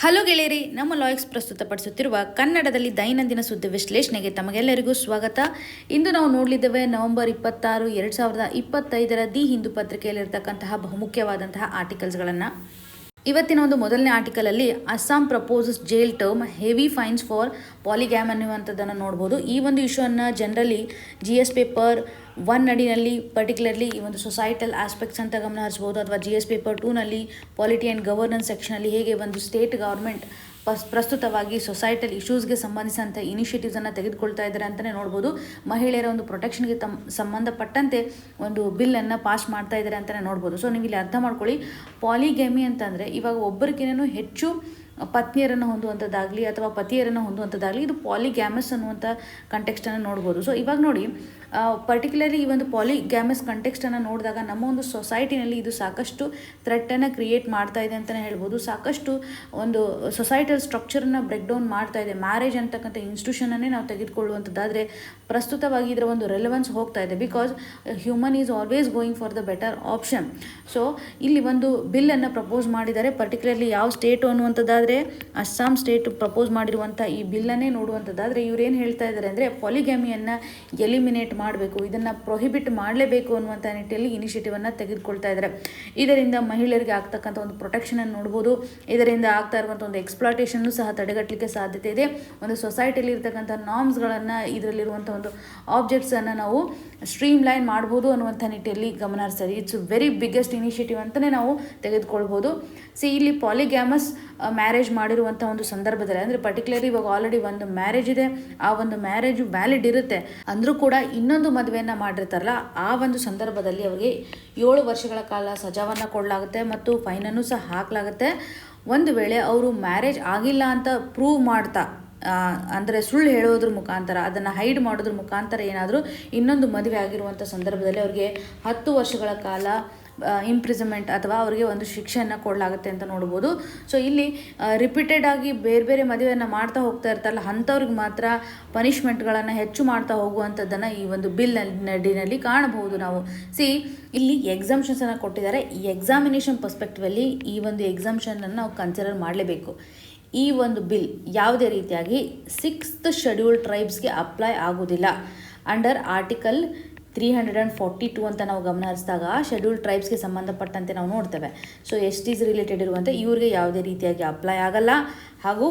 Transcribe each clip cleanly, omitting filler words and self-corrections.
Hello ಗೆಳೆಯರಿ, ನಮ್ಮ ಲಾಯಕ್ಸ್ ಪ್ರಸ್ತುತಪಡಿಸುತ್ತಿರುವ ಕನ್ನಡದಲ್ಲಿ ದೈನಂದಿನ ಸುದ್ದಿ ವಿಶ್ಲೇಷಣೆಗೆ ತಮಗೆಲ್ಲರಿಗೂ ಸ್ವಾಗತ. ಇಂದು ನಾವು ನೋಡಲಿದ್ದೇವೆ ನವೆಂಬರ್ 26, 2025 ದಿ ಹಿಂದೂ ಪತ್ರಿಕೆಯಲ್ಲಿರ್ತಕ್ಕಂತಹ ಬಹುಮುಖ್ಯವಾದಂತಹ ಆರ್ಟಿಕಲ್ಸ್ಗಳನ್ನು. ಇವತ್ತಿನ ಒಂದು ಮೊದಲನೇ ಆರ್ಟಿಕಲಲ್ಲಿ Assam proposes jail term heavy fines for polygamy ಅನ್ನುವಂಥದ್ದನ್ನು ನೋಡ್ಬೋದು. ಈ ಒಂದು ಇಶ್ಯೂವನ್ನು ಜನರಲಿ GS ಪೇಪರ್ 1 ಅಡಿನಲ್ಲಿ ಪರ್ಟಿಕ್ಯುಲರ್ಲಿ ಈ ಒಂದು ಸೊಸೈಟಲ್ ಆಸ್ಪೆಕ್ಟ್ಸ್ ಅಂತ ಗಮನ ಹರಿಸ್ಬೋದು, ಅಥವಾ GS ಪೇಪರ್ 2ನಲ್ಲಿ ಪಾಲಿಟಿ ಆ್ಯಂಡ್ ಗವರ್ನೆನ್ಸ್ ಸೆಕ್ಷನಲ್ಲಿ ಹೇಗೆ ಒಂದು ಸ್ಟೇಟ್ ಗೌರ್ಮೆಂಟ್ ಪ್ರಸ್ತುತವಾಗಿ ಸೊಸೈಟಲ್ ಇಶ್ಯೂಸ್ಗೆ ಸಂಬಂಧಿಸಿದಂಥ ಇನಿಷಿಯೇಟಿವ್ಸನ್ನು ತೆಗೆದುಕೊಳ್ತಾ ಇದ್ದಾರೆ ಅಂತಲೇ ನೋಡ್ಬೋದು. ಮಹಿಳೆಯರ ಒಂದು ಪ್ರೊಟೆಕ್ಷನ್ಗೆ ಸಂಬಂಧಪಟ್ಟಂತೆ ಒಂದು ಬಿಲ್ಲನ್ನು ಪಾಸ್ ಮಾಡ್ತಾ ಇದ್ದಾರೆ ಅಂತಲೇ ನೋಡ್ಬೋದು. ಸೊ ನೀವು ಇಲ್ಲಿ ಅರ್ಥ ಮಾಡ್ಕೊಳ್ಳಿ, ಪಾಲಿಗ್ಯಾಮಿ ಅಂತಂದರೆ ಇವಾಗ ಒಬ್ಬರಿಗಿನ್ನೂ ಹೆಚ್ಚು ಪತ್ನಿಯರನ್ನು ಹೊಂದುವಂಥದ್ದಾಗಲಿ ಅಥವಾ ಪತಿಯರನ್ನು ಹೊಂದುವಂಥದ್ದಾಗಲಿ, ಇದು ಪಾಲಿಗ್ಯಾಮಸ್ ಅನ್ನುವಂಥ ಕಂಟೆಕ್ಸ್ಟನ್ನು ನೋಡ್ಬೋದು. ಸೊ ಇವಾಗ ನೋಡಿ, ಪರ್ಟಿಕ್ಯುಲರ್ಲಿ ಈ ಒಂದು ಪಾಲಿಗ್ಯಾಮಸ್ ಕಂಟೆಕ್ಸ್ಟನ್ನು ನೋಡಿದಾಗ ನಮ್ಮ ಒಂದು ಸೊಸೈಟಿನಲ್ಲಿ ಇದು ಸಾಕಷ್ಟು ಥ್ರೆಟನ್ನು ಕ್ರಿಯೇಟ್ ಮಾಡ್ತಾ ಇದೆ ಅಂತಲೇ ಹೇಳ್ಬೋದು. ಸಾಕಷ್ಟು ಒಂದು ಸೊಸೈಟಲ್ ಸ್ಟ್ರಕ್ಚರನ್ನು ಬ್ರೇಕ್ ಡೌನ್ ಮಾಡ್ತಾ ಇದೆ. ಮ್ಯಾರೇಜ್ ಅಂತಕ್ಕಂಥ ಇನ್ಸ್ಟಿಟ್ಯೂಷನನ್ನೇ ನಾವು ತೆಗೆದುಕೊಳ್ಳುವಂಥದ್ದಾದರೆ ಪ್ರಸ್ತುತವಾಗಿ ಇದರ ಒಂದು ರೆಲೆವೆನ್ಸ್ ಹೋಗ್ತಾ ಇದೆ. Because human is always going for the better option. So ಇಲ್ಲಿ ಒಂದು ಬಿಲ್ಲನ್ನು ಪ್ರಪೋಸ್ ಮಾಡಿದ್ದಾರೆ. ಪರ್ಟಿಕ್ಯುಲರ್ಲಿ ಯಾವ ಸ್ಟೇಟು ಅನ್ನುವಂಥದ್ದಾದರೆ ಅಸ್ಸಾಂ ಸ್ಟೇಟ್ ಪ್ರಪೋಸ್ ಮಾಡಿರುವಂಥ ಈ ಬಿಲ್ಲನ್ನೇ ನೋಡುವಂಥದ್ದಾದರೆ ಇವ್ರೇನು ಹೇಳ್ತಾ ಇದ್ದಾರೆ ಅಂದರೆ ಪಾಲಿಗ್ಯಾಮಿಯನ್ನು ಎಲಿಮಿನೇಟ್ ಮಾಡಬೇಕು, ಇದನ್ನು ಪ್ರೊಹಿಬಿಟ್ ಮಾಡಲೇಬೇಕು ಅನ್ನುವಂಥ ನಿಟ್ಟಿನಲ್ಲಿ ಇನಿಷಿಯೇಟಿವನ್ನು ತೆಗೆದುಕೊಳ್ತಾ ಇದ್ದಾರೆ. ಇದರಿಂದ ಮಹಿಳೆಯರಿಗೆ ಆಗ್ತಕ್ಕಂಥ ಒಂದು ಪ್ರೊಟೆಕ್ಷನನ್ನು ನೋಡ್ಬೋದು. ಇದರಿಂದ ಆಗ್ತಾ ಇರುವಂಥ ಒಂದು ಎಕ್ಸ್ಪ್ಲಾಟೇಷನ್ನು ಸಹ ತಡೆಗಟ್ಟಲಿಕ್ಕೆ ಸಾಧ್ಯತೆ ಇದೆ. ಒಂದು ಸೊಸೈಟಿಯಲ್ಲಿ ಇರ್ತಕ್ಕಂಥ ನಾರ್ಮ್ಸ್ಗಳನ್ನು, ಇದರಲ್ಲಿರುವಂಥ ಒಂದು ಆಬ್ಜೆಕ್ಟ್ಸನ್ನು ನಾವು ಸ್ಟ್ರೀಮ್ ಲೈನ್ ಮಾಡ್ಬೋದು ಅನ್ನುವಂಥ ನಿಟ್ಟಿನಲ್ಲಿ ಗಮನ ಹರಿಸ್ತಾರೆ. ಇಟ್ಸ್ ವೆರಿ ಬಿಗ್ಗೆಸ್ಟ್ ಇನಿಷಿಯೇಟಿವ್ ಅಂತಲೇ ನಾವು ತೆಗೆದುಕೊಳ್ಬೋದು. ಇಲ್ಲಿ ಪಾಲಿಗ್ಯಾಮಸ್ ಮ್ಯಾರೇಜ್ ಮಾಡಿರುವಂಥ ಒಂದು ಸಂದರ್ಭದಲ್ಲಿ, ಅಂದರೆ ಪರ್ಟಿಕ್ಯುಲರ್ಲಿ ಇವಾಗ ಆಲ್ರೆಡಿ ಒಂದು ಮ್ಯಾರೇಜ್ ಇದೆ, ಆ ಒಂದು ಮ್ಯಾರೇಜು ವ್ಯಾಲಿಡ್ ಇರುತ್ತೆ ಅಂದರೂ ಕೂಡ ಇನ್ನೊಂದು ಮದುವೆಯನ್ನು ಮಾಡಿರ್ತಾರಲ್ಲ, ಆ ಒಂದು ಸಂದರ್ಭದಲ್ಲಿ ಅವರಿಗೆ 7 ವರ್ಷಗಳ ಕಾಲ ಸಜಾವನ್ನು ಕೊಡಲಾಗುತ್ತೆ ಮತ್ತು ಫೈನನ್ನು ಸಹ ಹಾಕಲಾಗುತ್ತೆ. ಒಂದು ವೇಳೆ ಅವರು ಮ್ಯಾರೇಜ್ ಆಗಿಲ್ಲ ಅಂತ ಪ್ರೂವ್ ಮಾಡ್ತಾ, ಅಂದರೆ ಸುಳ್ಳು ಹೇಳೋದ್ರ ಮುಖಾಂತರ, ಅದನ್ನು ಹೈಡ್ ಮಾಡೋದ್ರ ಮುಖಾಂತರ ಏನಾದರೂ ಇನ್ನೊಂದು ಮದುವೆ ಆಗಿರುವಂಥ ಸಂದರ್ಭದಲ್ಲಿ ಅವರಿಗೆ 10 ವರ್ಷಗಳ ಕಾಲ ಇಂಪ್ರಿಸನ್ಮೆಂಟ್ ಅಥವಾ ಅವರಿಗೆ ಒಂದು ಶಿಕ್ಷೆಯನ್ನು ಕೊಡಲಾಗುತ್ತೆ ಅಂತ ನೋಡ್ಬೋದು. ಸೊ ಇಲ್ಲಿ ರಿಪೀಟೆಡ್ ಆಗಿ ಬೇರೆ ಬೇರೆ ಮದುವೆಯನ್ನು ಮಾಡ್ತಾ ಹೋಗ್ತಾ ಇರ್ತಾರಲ್ಲ, ಅಂಥವ್ರಿಗೆ ಮಾತ್ರ ಪನಿಷ್ಮೆಂಟ್ಗಳನ್ನು ಹೆಚ್ಚು ಮಾಡ್ತಾ ಹೋಗುವಂಥದ್ದನ್ನು ಈ ಒಂದು ಬಿಲ್ ನಡಿನಲ್ಲಿ ಕಾಣಬಹುದು ನಾವು. ಇಲ್ಲಿ ಎಕ್ಸಾಮ್ಷನ್ಸನ್ನು ಕೊಟ್ಟಿದ್ದಾರೆ. ಈ ಎಕ್ಸಾಮಿನೇಷನ್ ಪರ್ಸ್ಪೆಕ್ಟಿವಲ್ಲಿ ಈ ಒಂದು ಎಕ್ಸಾಮ್ಷನನ್ನು ನಾವು ಕನ್ಸಿಡರ್ ಮಾಡಲೇಬೇಕು. ಈ ಒಂದು ಬಿಲ್ ಯಾವುದೇ ರೀತಿಯಾಗಿ 6th ಶೆಡ್ಯೂಲ್ ಟ್ರೈಬ್ಸ್ಗೆ ಅಪ್ಲೈ ಆಗೋದಿಲ್ಲ. ಅಂಡರ್ ಆರ್ಟಿಕಲ್ 342 ಅಂತ ನಾವು ಗಮನ ಹರಿಸಿದಾಗ ಶೆಡ್ಯೂಲ್ ಟ್ರೈಬ್ಸ್ಗೆ ಸಂಬಂಧಪಟ್ಟಂತೆ ನಾವು ನೋಡ್ತೇವೆ. ಸೊ STs ರಿಲೇಟೆಡ್ ಇರುವಂಥ ಇವ್ರಿಗೆ ಯಾವುದೇ ರೀತಿಯಾಗಿ ಅಪ್ಲೈ ಆಗಲ್ಲ. ಹಾಗೂ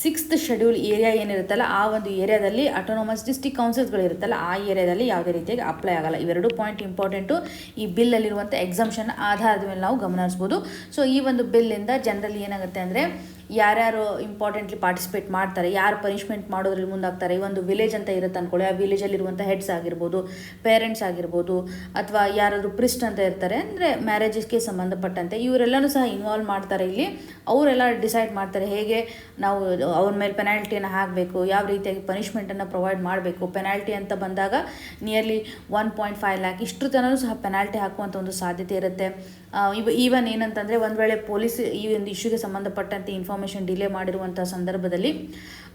6th ಶೆಡ್ಯೂಲ್ ಏರಿಯಾ ಏನಿರುತ್ತಲ್ಲ, ಆ ಒಂದು ಏರಿಯಾದಲ್ಲಿ ಅಟೋನಮಸ್ ಡಿಸ್ಟ್ರಿಕ್ಟ್ ಕೌನ್ಸಿಲ್ಸ್ಗಳಿರುತ್ತಲ್ಲ, ಆ ಏರಿಯಾದಲ್ಲಿ ಯಾವುದೇ ರೀತಿಯಾಗಿ ಅಪ್ಲೈ ಆಗಲ್ಲ. ಇವೆರಡು ಪಾಯಿಂಟ್ ಇಂಪಾರ್ಟೆಂಟು ಈ ಬಿಲ್ಲಲ್ಲಿರುವಂಥ ಎಕ್ಸಾಮ್ಷನ್ ಆಧಾರದ ಮೇಲೆ ನಾವು ಗಮನ ಹರಿಸ್ಬೋದು. ಸೊ ಈ ಒಂದು ಬಿಲ್ಲಿಂದ ಜನರಲಿ ಏನಾಗುತ್ತೆ ಅಂದರೆ, ಯಾರ್ಯಾರು ಇಂಪಾರ್ಟೆಂಟ್ಲಿ ಪಾರ್ಟಿಸಿಪೇಟ್ ಮಾಡ್ತಾರೆ, ಯಾರು ಪನಿಷ್ಮೆಂಟ್ ಮಾಡೋದ್ರಲ್ಲಿ ಮುಂದಾಗ್ತಾರೆ, ಈ ಒಂದು ವಿಲೇಜ್ ಅಂತ ಇರುತ್ತೆ ಅಂದ್ಕೊಳ್ಳಿ, ಆ ವಿಲೇಜಲ್ಲಿರುವಂಥ ಹೆಡ್ಸ್ ಆಗಿರ್ಬೋದು, ಪೇರೆಂಟ್ಸ್ ಆಗಿರ್ಬೋದು, ಅಥವಾ ಯಾರಾದರೂ ಪ್ರಿಸ್ಟ್ ಅಂತ ಇರ್ತಾರೆ, ಅಂದರೆ ಮ್ಯಾರೇಜಸ್ಗೆ ಸಂಬಂಧಪಟ್ಟಂತೆ ಇವರೆಲ್ಲನೂ ಸಹ ಇನ್ವಾಲ್ವ್ ಮಾಡ್ತಾರೆ. ಇಲ್ಲಿ ಅವರೆಲ್ಲ ಡಿಸೈಡ್ ಮಾಡ್ತಾರೆ ಹೇಗೆ ನಾವು ಅವ್ರ ಮೇಲೆ ಪೆನಾಲ್ಟಿಯನ್ನು ಹಾಕಬೇಕು, ಯಾವ ರೀತಿಯಾಗಿ ಪನಿಷ್ಮೆಂಟನ್ನು ಪ್ರೊವೈಡ್ ಮಾಡಬೇಕು. ಪೆನಾಲ್ಟಿ ಅಂತ ಬಂದಾಗ ನಿಯರ್ಲಿ 1.5 lakh ಇಷ್ಟು ತನೂ ಸಹ ಪೆನಾಲ್ಟಿ ಹಾಕುವಂಥ ಒಂದು ಸಾಧ್ಯತೆ ಇರುತ್ತೆ. ಈವನ್ ಏನಂತಂದರೆ, ಒಂದು ವೇಳೆ ಪೊಲೀಸ್ ಈ ಒಂದು ಇಶ್ಯೂಗೆ ಸಂಬಂಧಪಟ್ಟಂತೆ ಇನ್ಫಾರ್ಮೇಷನ್ ಡಿಲೇ ಮಾಡಿರುವಂಥ ಸಂದರ್ಭದಲ್ಲಿ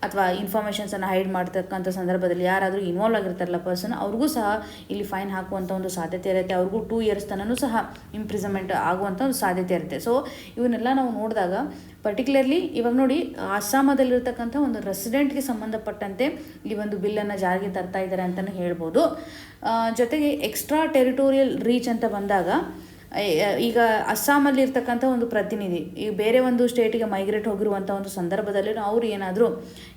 ಅಥವಾ ಇನ್ಫಾರ್ಮೇಷನ್ಸನ್ನು ಹೈಡ್ ಮಾಡ್ತಕ್ಕಂಥ ಸಂದರ್ಭದಲ್ಲಿ ಯಾರಾದರೂ ಇನ್ವಾಲ್ವ್ ಆಗಿರ್ತಾರಲ್ಲ ಪರ್ಸನ್, ಅವ್ರಿಗೂ ಸಹ ಇಲ್ಲಿ ಫೈನ್ ಹಾಕುವಂಥ ಒಂದು ಸಾಧ್ಯತೆ ಇರುತ್ತೆ. ಅವ್ರಿಗೂ 2 years ತನೂ ಸಹ ಇಂಪ್ರಿಸನ್ಮೆಂಟ್ ಆಗುವಂಥ ಒಂದು ಸಾಧ್ಯತೆ ಇರುತ್ತೆ. ಸೊ ಇವನ್ನೆಲ್ಲ ನಾವು ನೋಡಿದಾಗ ಪರ್ಟಿಕ್ಯುಲರ್ಲಿ ಇವಾಗ ನೋಡಿ, ಅಸ್ಸಾಮದಲ್ಲಿರ್ತಕ್ಕಂಥ ಒಂದು ರೆಸಿಡೆಂಟ್ಗೆ ಸಂಬಂಧಪಟ್ಟಂತೆ ಈ ಒಂದು ಬಿಲ್ಲನ್ನು ಜಾರಿಗೆ ತರ್ತಾ ಇದ್ದಾರೆ ಅಂತಲೇ ಹೇಳ್ಬೋದು. ಜೊತೆಗೆ ಎಕ್ಸ್ಟ್ರಾ ಟೆರಿಟೋರಿಯಲ್ ರೀಚ್ ಅಂತ ಬಂದಾಗ, ಈಗ ಅಸ್ಸಾಮಲ್ಲಿ ಇರ್ತಕ್ಕಂಥ ಒಂದು ಪ್ರತಿನಿಧಿ ಈಗ ಬೇರೆ ಒಂದು ಸ್ಟೇಟಿಗೆ ಮೈಗ್ರೇಟ್ ಹೋಗಿರುವಂಥ ಒಂದು ಸಂದರ್ಭದಲ್ಲಿ ಅವರು ಏನಾದರೂ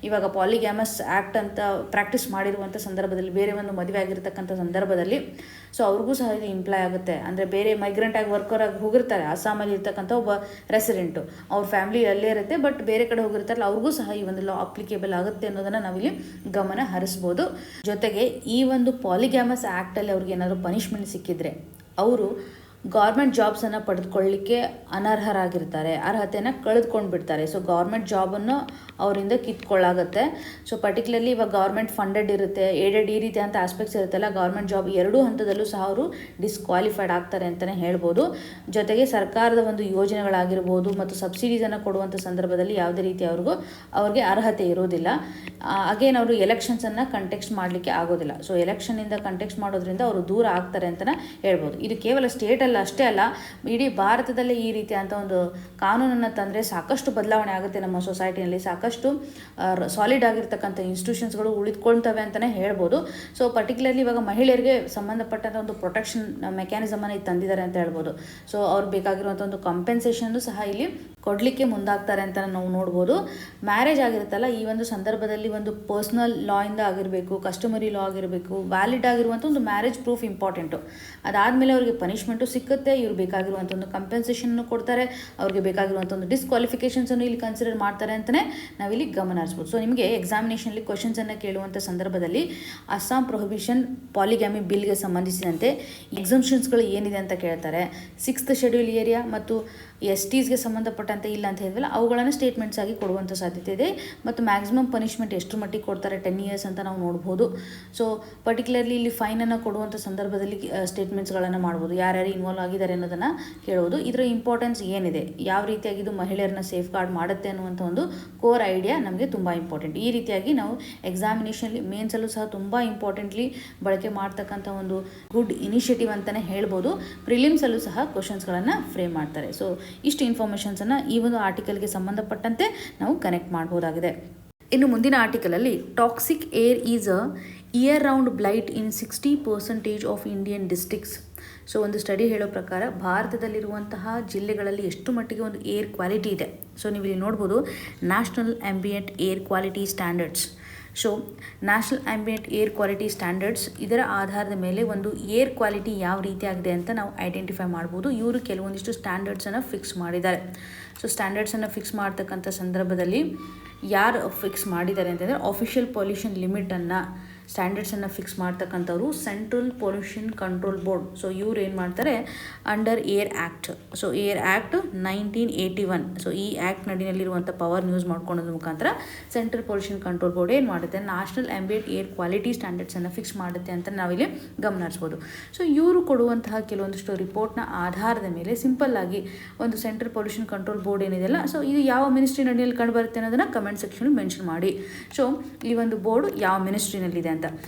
ಇವಾಗ ಪಾಲಿಗ್ಯಾಮಸ್ ಆ್ಯಕ್ಟ್ ಅಂತ ಪ್ರಾಕ್ಟೀಸ್ ಮಾಡಿರುವಂಥ ಸಂದರ್ಭದಲ್ಲಿ, ಬೇರೆ ಒಂದು ಮದುವೆ ಆಗಿರ್ತಕ್ಕಂಥ ಸಂದರ್ಭದಲ್ಲಿ, ಸೊ ಅವ್ರಿಗೂ ಸಹ ಇದು ಇಂಪ್ಲಾಯ್ ಆಗುತ್ತೆ. ಅಂದರೆ ಬೇರೆ ಮೈಗ್ರೆಂಟ್ ಆಗಿ ವರ್ಕರ್ ಆಗಿ ಹೋಗಿರ್ತಾರೆ ಅಸ್ಸಾಮಲ್ಲಿ ಇರ್ತಕ್ಕಂಥ ಒಬ್ಬ ರೆಸಿಡೆಂಟು, ಅವ್ರ ಫ್ಯಾಮಿಲಿ ಅಲ್ಲೇ ಇರುತ್ತೆ, ಬಟ್ ಬೇರೆ ಕಡೆ ಹೋಗಿರ್ತಾರಲ್ಲ ಅವ್ರಿಗೂ ಸಹ ಈ ಒಂದು ಲಾ ಅಪ್ಲಿಕೇಬಲ್ ಆಗುತ್ತೆ ಅನ್ನೋದನ್ನು ನಾವಿಲ್ಲಿ ಗಮನ ಹರಿಸ್ಬೋದು. ಜೊತೆಗೆ ಈ ಒಂದು ಪಾಲಿಗ್ಯಾಮಸ್ ಆ್ಯಕ್ಟಲ್ಲಿ ಅವ್ರಿಗೆ ಏನಾದರೂ ಪನಿಷ್ಮೆಂಟ್ ಸಿಕ್ಕಿದ್ರೆ ಅವರು ಗೌರ್ಮೆಂಟ್ ಜಾಬ್ಸನ್ನು ಪಡೆದುಕೊಳ್ಳಲಿಕ್ಕೆ ಅನರ್ಹರಾಗಿರ್ತಾರೆ, ಅರ್ಹತೆಯನ್ನು ಕಳೆದುಕೊಂಡು ಬಿಡ್ತಾರೆ. ಸೊ ಗೌರ್ಮೆಂಟ್ ಜಾಬನ್ನು ಅವರಿಂದ ಕಿತ್ಕೊಳ್ಳಾಗುತ್ತೆ. ಸೊ ಪರ್ಟಿಕ್ಯುಲರ್ಲಿ ಇವಾಗ ಗೌರ್ಮೆಂಟ್ ಫಂಡೆಡ್ ಇರುತ್ತೆ, ಏಡೆಡ್, ಈ ರೀತಿ ಅಂತ ಆಸ್ಪೆಕ್ಟ್ಸ್ ಇರುತ್ತಲ್ಲ, ಗೌರ್ಮೆಂಟ್ ಜಾಬ್ ಎರಡೂ ಹಂತದಲ್ಲೂ ಸಹ ಅವರು ಡಿಸ್ಕ್ವಾಲಿಫೈಡ್ ಆಗ್ತಾರೆ ಅಂತಲೇ ಹೇಳ್ಬೋದು. ಜೊತೆಗೆ ಸರ್ಕಾರದ ಒಂದು ಯೋಜನೆಗಳಾಗಿರ್ಬೋದು ಮತ್ತು ಸಬ್ಸಿಡೀಸನ್ನು ಕೊಡುವಂಥ ಸಂದರ್ಭದಲ್ಲಿ ಯಾವುದೇ ರೀತಿ ಅವ್ರಿಗೆ ಅರ್ಹತೆ ಇರೋದಿಲ್ಲ. ಅಗೇನ್ ಅವರು ಎಲೆಕ್ಷನ್ಸನ್ನು ಕಂಟೆಕ್ಸ್ಟ್ ಮಾಡಲಿಕ್ಕೆ ಆಗೋದಿಲ್ಲ. ಸೊ ಎಲೆಕ್ಷನ್ನಿಂದ ಕಂಟೆಕ್ಸ್ಟ್ ಮಾಡೋದ್ರಿಂದ ಅವರು ದೂರ ಆಗ್ತಾರೆ ಅಂತಲೇ ಹೇಳ್ಬೋದು. ಇದು ಕೇವಲ ಸ್ಟೇಟಲ್ಲಿ ಮಹಿಳೆಯರಲ್ಲಿ ಅಷ್ಟೇ ಅಲ್ಲ, ಇಡೀ ಭಾರತದಲ್ಲೇ ಈ ರೀತಿಯಾದಂಥ ಒಂದು ಕಾನೂನನ್ನು ತಂದರೆ ಸಾಕಷ್ಟು ಬದಲಾವಣೆ ಆಗುತ್ತೆ. ನಮ್ಮ ಸೊಸೈಟಿನಲ್ಲಿ ಸಾಕಷ್ಟು ಸಾಲಿಡ್ ಆಗಿರ್ತಕ್ಕಂಥ ಇನ್ಸ್ಟಿಟ್ಯೂಷನ್ಸ್ಗಳು ಉಳಿದುಕೊಳ್ತವೆ ಅಂತಲೇ ಹೇಳ್ಬೋದು. ಸೊ ಪರ್ಟಿಕ್ಯುಲರ್ಲಿ ಇವಾಗ ಮಹಿಳೆಯರಿಗೆ ಸಂಬಂಧಪಟ್ಟಂಥ ಒಂದು ಪ್ರೊಟೆಕ್ಷನ್ ಮೆಕ್ಯಾನಿಸಮನ್ನು ಇದು ತಂದಿದ್ದಾರೆ ಅಂತ ಹೇಳ್ಬೋದು. ಸೊ ಅವ್ರಿಗೆ ಬೇಕಾಗಿರುವಂಥ ಒಂದು ಕಾಂಪೆನ್ಸೇಷನ್ನು ಸಹ ಇಲ್ಲಿ ಕೊಡಲಿಕ್ಕೆ ಮುಂದಾಗ್ತಾರೆ ಅಂತ ನಾವು ನೋಡ್ಬೋದು. ಮ್ಯಾರೇಜ್ ಆಗಿರುತ್ತಲ್ಲ, ಈ ಒಂದು ಸಂದರ್ಭದಲ್ಲಿ ಒಂದು ಪರ್ಸ್ನಲ್ ಲಾಯಿಂದ ಆಗಿರಬೇಕು, ಕಸ್ಟಮರಿ ಲಾ ಆಗಿರಬೇಕು, ವ್ಯಾಲಿಡ್ ಆಗಿರುವಂಥ ಒಂದು ಮ್ಯಾರೇಜ್ ಪ್ರೂಫ್ ಇಂಪಾರ್ಟೆಂಟು. ಅದಾದಮೇಲೆ ಅವ್ರಿಗೆ ಪನಿಷ್ಮೆಂಟು ಸಿಕ್ಕುತ್ತೆ, ಇವ್ರು ಬೇಕಾಗಿರುವಂಥ ಒಂದು ಕಂಪೆನ್ಸೇಷನ್ನು ಕೊಡ್ತಾರೆ, ಅವ್ರಿಗೆ ಬೇಕಾಗಿರುವಂಥ ಒಂದು ಡಿಸ್ಕ್ವಾಲಿಫಿಕೇಷನ್ಸನ್ನು ಇಲ್ಲಿ ಕನ್ಸಿಡರ್ ಮಾಡ್ತಾರೆ ಅಂತಲೇ ನಾವಿಲ್ಲಿ ಗಮನ ಹರಿಸ್ಬೋದು. ಸೊ ನಿಮಗೆ ಎಕ್ಸಾಮಿನೇಷನಲ್ಲಿ ಕ್ವಶನ್ಸನ್ನು ಕೇಳುವಂಥ ಸಂದರ್ಭದಲ್ಲಿ ಅಸ್ಸಾಂ ಪ್ರೊಹಿಬಿಷನ್ ಪಾಲಿಗ್ಯಾಮಿ ಬಿಲ್ಗೆ ಸಂಬಂಧಿಸಿದಂತೆ ಎಕ್ಸಮ್ಷನ್ಸ್ಗಳು ಏನಿದೆ ಅಂತ ಕೇಳ್ತಾರೆ. 6th ಶೆಡ್ಯೂಲ್ ಏರಿಯಾ ಮತ್ತು STಸ್ಗೆ ಸಂಬಂಧಪಟ್ಟಂತೆ ಇಲ್ಲ ಅಂತ ಹೇಳಿದ್ವಲ್ಲ, ಅವುಗಳನ್ನು ಸ್ಟೇಟ್ಮೆಂಟ್ಸ್ ಆಗಿ ಕೊಡುವಂಥ ಸಾಧ್ಯತೆ ಇದೆ. ಮತ್ತು ಮ್ಯಾಕ್ಸಿಮಮ್ ಪನಿಷ್ಮೆಂಟ್ ಎಷ್ಟು ಮಟ್ಟಿಗೆ ಕೊಡ್ತಾರೆ, 10 years ಅಂತ ನಾವು ನೋಡ್ಬೋದು. ಸೊ ಪರ್ಟಿಕ್ಯುಲರ್ಲಿ ಇಲ್ಲಿ ಫೈನನ್ನು ಕೊಡುವಂಥ ಸಂದರ್ಭದಲ್ಲಿ ಸ್ಟೇಟ್ಮೆಂಟ್ಸ್ಗಳನ್ನು ಮಾಡ್ಬೋದು, ಯಾರ್ಯಾರು ಇನ್ವಾಲ್ವ್ ಆಗಿದ್ದಾರೆ ಅನ್ನೋದನ್ನು ಕೇಳ್ಬೋದು. ಇದರ ಇಂಪಾರ್ಟೆನ್ಸ್ ಏನಿದೆ, ಯಾವ ರೀತಿಯಾಗಿ ಇದು ಮಹಿಳೆಯರನ್ನ ಸೇಫ್ ಗಾರ್ಡ್ ಮಾಡುತ್ತೆ ಅನ್ನುವಂಥ ಒಂದು ಕೋರ್ ಐಡಿಯಾ ನಮಗೆ ತುಂಬ ಇಂಪಾರ್ಟೆಂಟ್. ಈ ರೀತಿಯಾಗಿ ನಾವು ಎಕ್ಸಾಮಿನೇಷನ್ಲಿ ಮೇನ್ಸಲ್ಲೂ ಸಹ ತುಂಬ ಇಂಪಾರ್ಟೆಂಟ್ಲಿ ಬಳಕೆ ಮಾಡ್ತಕ್ಕಂಥ ಒಂದು ಗುಡ್ ಇನಿಷಿಯೇಟಿವ್ ಅಂತಲೇ ಹೇಳ್ಬೋದು. ಪ್ರಿಲಿಮ್ಸಲ್ಲೂ ಸಹ ಕ್ವಶನ್ಸ್ಗಳನ್ನು ಫ್ರೇಮ್ ಮಾಡ್ತಾರೆ. ಸೊ ಇಷ್ಟು ಇನ್ಫಾರ್ಮೇಷನ್ಸನ್ನು ಈ ಒಂದು ಆರ್ಟಿಕಲ್ಗೆ ಸಂಬಂಧಪಟ್ಟಂತೆ ನಾವು ಕನೆಕ್ಟ್ ಮಾಡ್ಬೋದಾಗಿದೆ. ಇನ್ನು ಮುಂದಿನ ಆರ್ಟಿಕಲಲ್ಲಿ toxic air is a year round blight in 60% of Indian districts. So ಒಂದು ಸ್ಟಡಿ ಹೇಳೋ ಪ್ರಕಾರ ಭಾರತದಲ್ಲಿರುವಂತಹ ಜಿಲ್ಲೆಗಳಲ್ಲಿ ಎಷ್ಟು ಮಟ್ಟಿಗೆ ಒಂದು ಏರ್ ಕ್ವಾಲಿಟಿ ಇದೆ. ಸೊ ನೀವು ಇಲ್ಲಿ ನೋಡ್ಬೋದು, national ambient air quality standards. So national ambient air quality standards, ಇದರ ಆಧಾರದ ಮೇಲೆ ಒಂದು ಏರ್ ಕ್ವಾಲಿಟಿ ಯಾವ ರೀತಿಯಾಗಿದೆ ಅಂತ ನಾವು ಐಡೆಂಟಿಫೈ ಮಾಡ್ಬೋದು. ಇವರು ಕೆಲವೊಂದಿಷ್ಟು ಸ್ಟ್ಯಾಂಡರ್ಡ್ಸನ್ನು ಫಿಕ್ಸ್ ಮಾಡಿದ್ದಾರೆ. ಸೊ ಸ್ಟ್ಯಾಂಡರ್ಡ್ಸನ್ನು ಫಿಕ್ಸ್ ಮಾಡ್ತಕ್ಕಂಥ ಸಂದರ್ಭದಲ್ಲಿ ಯಾರು ಫಿಕ್ಸ್ ಮಾಡಿದ್ದಾರೆ ಅಂತಂದರೆ, ಆಫಿಷಿಯಲ್ ಪೊಲ್ಯೂಷನ್ ಲಿಮಿಟನ್ನು ಸ್ಟ್ಯಾಂಡರ್ಡ್ಸನ್ನು ಫಿಕ್ಸ್ ಮಾಡ್ತಕ್ಕಂಥವ್ರು central pollution control board. So ಇವ್ರು ಏನು ಮಾಡ್ತಾರೆ, under air act. So air act 1981. So ಈ ಆ್ಯಕ್ಟ್ ನಡಿನಲ್ಲಿರುವಂಥ ಪವರ್ ಯೂಸ್ ಮಾಡ್ಕೊಳ್ಳೋದ್ರ ಮುಖಾಂತರ ಸೆಂಟ್ರಲ್ ಪೊಲ್ಯೂಷನ್ ಕಂಟ್ರೋಲ್ ಬೋರ್ಡ್ ಏನು ಮಾಡುತ್ತೆ, ನ್ಯಾಷನಲ್ ಆಂಬಿಯಂಟ್ ಏರ್ ಕ್ವಾಲಿಟಿ ಸ್ಟ್ಯಾಂಡರ್ಡ್ಸನ್ನು ಫಿಕ್ಸ್ ಮಾಡುತ್ತೆ ಅಂತ ನಾವಿಲ್ಲಿ ಗಮನ ಹರಿಸ್ಬೋದು. ಸೊ ಇವರು ಕೊಡುವಂತಹ ಕೆಲವೊಂದಿಷ್ಟು ರಿಪೋರ್ಟ್ನ ಆಧಾರದ ಮೇಲೆ ಸಿಂಪಲ್ಲಾಗಿ ಒಂದು ಸೆಂಟ್ರಲ್ ಪೊಲ್ಯೂಷನ್ ಕಂಟ್ರೋಲ್ ಬೋರ್ಡ್ ಏನಿದೆಯಲ್ಲ, ಸೊ ಇದು ಯಾವ ಮಿನಿಸ್ಟ್ರಿ ನಡಿಯಲ್ಲಿ ಕಂಡು ಬರುತ್ತೆ ಅನ್ನೋದನ್ನು ಕಮೆಂಟ್ ಸೆಕ್ಷನ್ ಮೆನ್ಷನ್ ಮಾಡಿ. ಸೊ ಈ ಒಂದು ಬೋರ್ಡ್ ಯಾವ ಮಿನಿಸ್ಟ್ರಿನಲ್ಲಿದೆ ಅಂತ.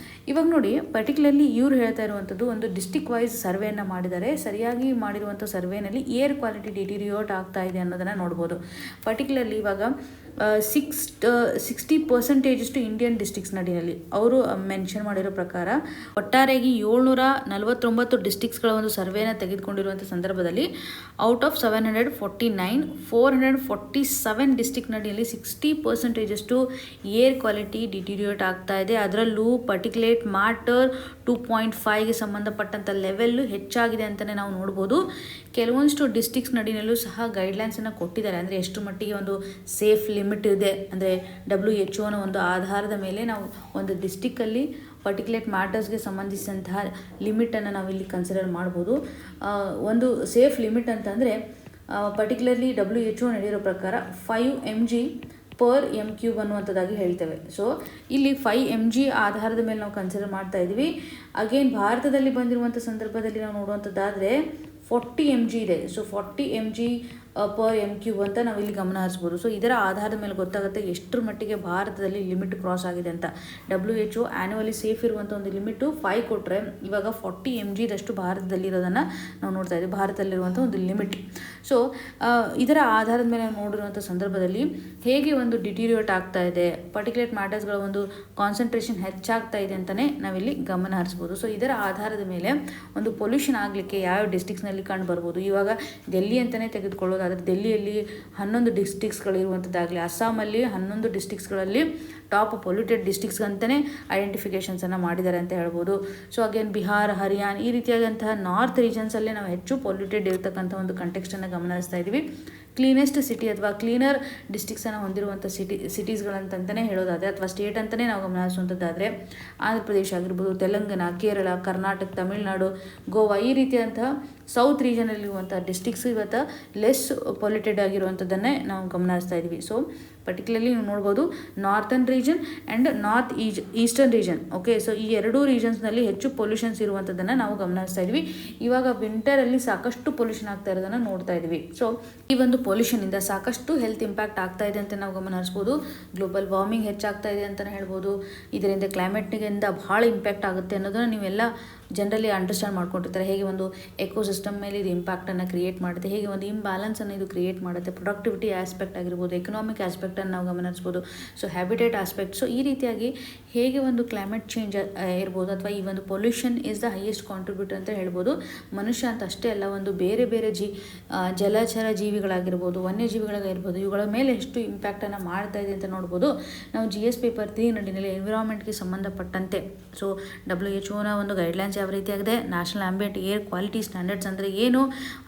ಇವಾಗ ನೋಡಿ, ಪರ್ಟಿಕ್ಯುಲರ್ಲಿ ಇವ್ರು ಹೇಳ್ತಾ ಇರುವಂಥದ್ದು ಒಂದು ಡಿಸ್ಟಿಕ್ ವೈಸ್ ಸರ್ವೆಯನ್ನು ಮಾಡಿದ್ದಾರೆ. ಸರಿಯಾಗಿ ಮಾಡಿರುವಂಥ ಸರ್ವೆನಲ್ಲಿ ಏರ್ ಕ್ವಾಲಿಟಿ ಡಿಟಿರಿಯೋಟ್ ಆಗ್ತಾ ಇದೆ ಅನ್ನೋದನ್ನು ನೋಡ್ಬೋದು. ಪರ್ಟಿಕ್ಯುಲರ್ಲಿ ಇವಾಗ 60% ಇಂಡಿಯನ್ ಡಿಸ್ಟ್ರಿಕ್ಸ್ ನಡಿನಲ್ಲಿ ಅವರು ಮೆನ್ಷನ್ ಮಾಡಿರೋ ಪ್ರಕಾರ ಒಟ್ಟಾರೆಯಾಗಿ 749 ಡಿಸ್ಟ್ರಿಕ್ಸ್ಗಳ ಒಂದು ಸರ್ವೆನ ತೆಗೆದುಕೊಂಡಿರುವಂಥ ಸಂದರ್ಭದಲ್ಲಿ ಔಟ್ ಆಫ್ 749, 447 ಡಿಸ್ಟ್ರಿಕ್ಟ್ ನಡಿಯಲ್ಲಿ 60% ಏರ್ ಕ್ವಾಲಿಟಿ ಡಿಟಿರಿಯೋಟ್ ಆಗ್ತಾ ಇದೆ. ಅದರಲ್ಲೂ ಪರ್ಟಿಕ್ಯುಲೇಟ್ ಮ್ಯಾಟರ್ 2.5ಗೆ ಸಂಬಂಧಪಟ್ಟಂಥ ಲೆವೆಲ್ಲು ಹೆಚ್ಚಾಗಿದೆ ಅಂತಲೇ ನಾವು ನೋಡ್ಬೋದು. ಕೆಲವೊಂದಿಷ್ಟು ಡಿಸ್ಟ್ರಿಕ್ಸ್ ನಡಿನಲ್ಲೂ ಸಹ ಗೈಡ್ಲೈನ್ಸನ್ನು ಕೊಟ್ಟಿದ್ದಾರೆ, ಅಂದರೆ ಎಷ್ಟು ಮಟ್ಟಿಗೆ ಒಂದು ಸೇಫ್ ಲಿಮಿಟ್ ಇದೆ, ಅಂದರೆ WHO ಒಂದು ಆಧಾರದ ಮೇಲೆ ನಾವು ಒಂದು ಡಿಸ್ಟಿಕ್ಕಲ್ಲಿ ಪರ್ಟಿಕ್ಯುಲೇಟ್ ಮ್ಯಾಟರ್ಸ್ಗೆ ಸಂಬಂಧಿಸಿದಂತಹ ಲಿಮಿಟನ್ನು ನಾವಿಲ್ಲಿ ಕನ್ಸಿಡರ್ ಮಾಡ್ಬೋದು. ಒಂದು ಸೇಫ್ ಲಿಮಿಟ್ ಅಂತಂದರೆ ಪರ್ಟಿಕ್ಯುಲರ್ಲಿ WHO ನಡೆದಿರೋ ಪ್ರಕಾರ 5 mg/m³ ಅನ್ನುವಂಥದ್ದಾಗಿ ಹೇಳ್ತೇವೆ. ಸೊ ಇಲ್ಲಿ 5 mg ಆಧಾರದ ಮೇಲೆ ನಾವು ಕನ್ಸಿಡರ್ ಮಾಡ್ತಾ ಇದ್ವಿ. ಅಗೇನ್ ಭಾರತದಲ್ಲಿ ಬಂದಿರುವಂಥ ಸಂದರ್ಭದಲ್ಲಿ ನಾವು ನೋಡುವಂಥದ್ದಾದರೆ 40 mg ಇದೆ. ಸೊ 40 mg/m³ ಅಂತ ನಾವು ಇಲ್ಲಿ ಗಮನ ಹರಿಸ್ಬೋದು. ಸೊ ಇದರ ಆಧಾರದ ಮೇಲೆ ಗೊತ್ತಾಗುತ್ತೆ ಎಷ್ಟರ ಮಟ್ಟಿಗೆ ಭಾರತದಲ್ಲಿ ಲಿಮಿಟ್ ಕ್ರಾಸ್ ಆಗಿದೆ ಅಂತ. WHO ಆ್ಯನ್ಯುವಲಿ ಸೇಫ್ ಇರುವಂಥ ಒಂದು ಲಿಮಿಟು 5 ಕೊಟ್ಟರೆ, ಇವಾಗ 40 mg ಭಾರತದಲ್ಲಿರೋದನ್ನು ನಾವು ನೋಡ್ತಾ ಇದ್ದೀವಿ, ಭಾರತದಲ್ಲಿರುವಂಥ ಒಂದು ಲಿಮಿಟ್. ಸೊ ಇದರ ಆಧಾರದ ಮೇಲೆ ನಾವು ನೋಡಿರುವಂಥ ಸಂದರ್ಭದಲ್ಲಿ ಹೇಗೆ ಒಂದು ಡಿಟಿರಿಯೋಟ್ ಆಗ್ತಾ ಇದೆ, ಪರ್ಟಿಕ್ಯುಲೇಟ್ ಮ್ಯಾಟರ್ಸ್ಗಳ ಒಂದು ಕಾನ್ಸಂಟ್ರೇಷನ್ ಹೆಚ್ಚಾಗ್ತಾ ಇದೆ ಅಂತಲೇ ನಾವಿಲ್ಲಿ ಗಮನ ಹರಿಸ್ಬೋದು. ಸೊ ಇದರ ಆಧಾರದ ಮೇಲೆ ಒಂದು ಪೊಲ್ಯೂಷನ್ ಆಗಲಿಕ್ಕೆ ಯಾವ ಡಿಸ್ಟ್ರಿಕ್ಸ್ನಲ್ಲಿ ಕಂಡು ಬರ್ಬೋದು. ಇವಾಗ ಡೆಲ್ಲಿ ಅಂತಲೇ ತೆಗೆದುಕೊಳ್ಳೋದು, ಆದರೆ ಡೆಲ್ಲಿಯಲ್ಲಿ 11 ಡಿಸ್ಟ್ರಿಕ್ಸ್ಗಳಿರುವಂಥದ್ದಾಗಲಿ, ಅಸ್ಸಾಮಲ್ಲಿ 11 ಡಿಸ್ಟ್ರಿಕ್ಸ್ಗಳಲ್ಲಿ ಟಾಪ್ ಪೊಲ್ಯೂಟೆಡ್ ಡಿಸ್ಟ್ರಿಕ್ಸ್ ಅಂತಲೇ ಐಡೆಂಟಿಫಿಕೇಷನ್ಸನ್ನು ಮಾಡಿದ್ದಾರೆ ಅಂತ ಹೇಳ್ಬೋದು. ಸೊ ಅಗೇನ್ ಬಿಹಾರ, ಹರಿಯಾಣ ಈ ರೀತಿಯಾದಂತಹ ನಾರ್ತ್ ರೀಜನ್ಸಲ್ಲೇ ನಾವು ಹೆಚ್ಚು ಪೊಲ್ಯೂಟೆಡ್ ಇರತಕ್ಕಂಥ ಒಂದು ಕಂಟೆಕ್ಸ್ಟನ್ನು ಗಮನಿಸ್ತಾ ಇದ್ದೀವಿ. ಕ್ಲೀನೆಸ್ಟ್ ಸಿಟಿ ಅಥವಾ ಕ್ಲೀನರ್ ಡಿಸ್ಟ್ರಿಕ್ಸನ್ನು ಹೊಂದಿರುವಂಥ ಸಿಟೀಸ್ಗಳಂತಂತಲೇ ಹೇಳೋದಾದರೆ ಅಥವಾ ಸ್ಟೇಟ್ ಅಂತಲೇ ನಾವು ಗಮನಿಸುವಂಥದ್ದಾದರೆ ಆಂಧ್ರ ಪ್ರದೇಶ ಆಗಿರ್ಬೋದು, ತೆಲಂಗಾಣ, ಕೇರಳ, ಕರ್ನಾಟಕ, ತಮಿಳುನಾಡು, ಗೋವಾ ಈ ರೀತಿಯಂತಹ ಸೌತ್ ರೀಜನಲ್ಲಿರುವಂಥ ಡಿಸ್ಟ್ರಿಕ್ಸ್ ಇವತ್ತು ಲೆಸ್ ಪೊಲ್ಯೂಟೆಡ್ ಆಗಿರುವಂಥದ್ದನ್ನೇ ನಾವು ಗಮನಿಸ್ತಾ ಇದ್ದೀವಿ. ಸೊ ಪರ್ಟಿಕ್ಯುಲರ್ಲಿ ನೀವು ನೋಡ್ಬೋದು northern region and eastern region. Okay, so ಈ ಎರಡೂ ರೀಜನ್ಸ್ನಲ್ಲಿ ಹೆಚ್ಚು ಪೊಲ್ಯೂಷನ್ಸ್ ಇರುವಂಥದ್ದನ್ನು ನಾವು ಗಮನಿಸ್ತಾ ಇದ್ವಿ. ಇವಾಗ ವಿಂಟರಲ್ಲಿ ಸಾಕಷ್ಟು ಪೊಲ್ಯೂಷನ್ ಆಗ್ತಾ ಇರೋದನ್ನು ನೋಡ್ತಾ ಇದ್ವಿ. ಸೊ ಈ ಒಂದು ಪೊಲ್ಯೂಷನಿಂದ ಸಾಕಷ್ಟು ಹೆಲ್ತ್ ಇಂಪ್ಯಾಕ್ಟ್ ಆಗ್ತಾ ಇದೆ ಅಂತ ನಾವು ಗಮನ ಹರಿಸ್ಬೋದು. ಗ್ಲೋಬಲ್ ವಾರ್ಮಿಂಗ್ ಹೆಚ್ಚಾಗ್ತಾ ಇದೆ ಅಂತಲೇ ಹೇಳ್ಬೋದು. ಇದರಿಂದ ಕ್ಲೈಮೇಟ್ನಿಂದ ಭಾಳ ಇಂಪ್ಯಾಕ್ಟ್ ಆಗುತ್ತೆ ಅನ್ನೋದನ್ನು ನೀವೆಲ್ಲ ಜನರಲಿ ಅಂಡರ್ಸ್ಟ್ಯಾಂಡ್ ಮಾಡ್ಕೊಂಡಿರ್ತಾರೆ. ಹೇಗೆ ಒಂದು ಎಕೋಸಿಸ್ಟಮ್ ಸಿಸ್ಟಮ್ ಮೇಲೆ ಇದು ಇಂಪ್ಯಾಕ್ಟನ್ನು ಕ್ರಿಯೇಟ್ ಮಾಡುತ್ತೆ, ಹೇಗೆ ಒಂದು ಇಂಬ್ಯಾಲೆನ್ಸನ್ನು ಇದು ಕ್ರಿಯೇಟ್ ಮಾಡುತ್ತೆ, ಪ್ರೊಡಕ್ಟಿವಿಟಿ ಆಸ್ಪೆಕ್ಟ್ ಆಗಿರ್ಬೋದು, ಎಕನಾಮಿಕ್ ಆಸ್ಪೆಕ್ಟನ್ನು ನಾವು ಗಮನಿಸ್ಬೋದು, ಸೊ ಹ್ಯಾಬಿಟೇಟ್ ಆಸ್ಪೆಕ್ಟ್. ಸೊ ಈ ರೀತಿಯಾಗಿ ಹೇಗೆ ಒಂದು ಕ್ಲೈಮೇಟ್ ಚೇಂಜ್ ಇರ್ಬೋದು ಅಥವಾ ಈ ಒಂದು pollution is the highest contributor ಅಂತ ಹೇಳ್ಬೋದು. ಮನುಷ್ಯ ಅಂತ ಅಷ್ಟೇ ಅಲ್ಲ, ಒಂದು ಬೇರೆ ಬೇರೆ ಜಲಚರ ಜೀವಿಗಳಾಗಿರ್ಬೋದು, ವನ್ಯಜೀವಿಗಳಾಗಿರ್ಬೋದು, ಇವುಗಳ ಮೇಲೆ ಎಷ್ಟು ಇಂಪ್ಯಾಕ್ಟನ್ನು ಮಾಡ್ತಾ ಇದೆ ಅಂತ ನೋಡ್ಬೋದು. ನಾವು GS ಪೇಪರ್ 3 ನಡಿನಲ್ಲಿ ಎನ್ವಿರಾನ್ಮೆಂಟ್ಗೆ ಸಂಬಂಧಪಟ್ಟಂತೆ ಸೊ WHO ಒಂದು ಗೈಡ್ಲೈನ್ಸ್ ಯಾವ ರೀತಿಯಾಗಿದೆ, national ambient air quality standards ಅಂದರೆ ಏನು,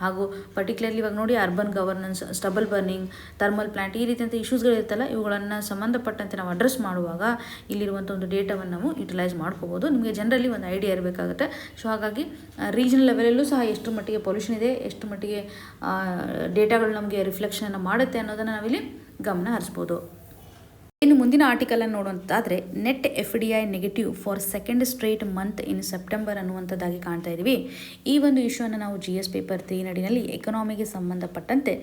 ಹಾಗೂ ಪರ್ಟಿಕ್ಯುಲರ್ಲಿ ಇವಾಗ ನೋಡಿ urban governance, stubble burning, thermal plant, ಈ ರೀತಿಯಂಥ ಇಶ್ಯೂಸ್ಗಳಿರುತ್ತಲ್ಲ, ಇವುಗಳನ್ನು ಸಂಬಂಧಪಟ್ಟಂತೆ ನಾವು ಅಡ್ರೆಸ್ ಮಾಡುವಾಗ ಇಲ್ಲಿರುವಂಥ ಒಂದು ಡೇಟಾವನ್ನು ನಾವು ಯುಟಿಲೈಸ್ ಮಾಡ್ಕೋಬೋದು. ನಿಮಗೆ ಜನರಲಿ ಒಂದು ಐಡಿಯಾ ಇರಬೇಕಾಗುತ್ತೆ. ಸೊ ಹಾಗಾಗಿ ರೀಜನಲ್ ಲೆವೆಲಲ್ಲೂ ಸಹ ಎಷ್ಟು ಮಟ್ಟಿಗೆ ಪೊಲ್ಯೂಷನ್ ಇದೆ, ಎಷ್ಟು ಮಟ್ಟಿಗೆ ಡೇಟಾಗಳು ನಮಗೆ ರಿಫ್ಲೆಕ್ಷನನ್ನು ಮಾಡುತ್ತೆ ಅನ್ನೋದನ್ನು ನಾವಿಲ್ಲಿ ಗಮನ ಹರಿಸ್ಬೋದು. ಇನ್ನು ಮುಂದಿನ ಆರ್ಟಿಕಲನ್ನು ನೋಡುವಂತಾದರೆ net FDI negative for second straight month in September ಅನ್ನುವಂಥದ್ದಾಗಿ ಕಾಣ್ತಾ ಇದ್ದೀವಿ. ಈ ಒಂದು ಇಶ್ಯೂವನ್ನು ನಾವು GS ಪೇಪರ್ 3 ನಡಿನಲ್ಲಿ ಎಕನಾಮಿಗೆ ಸಂಬಂಧಪಟ್ಟಂತೆ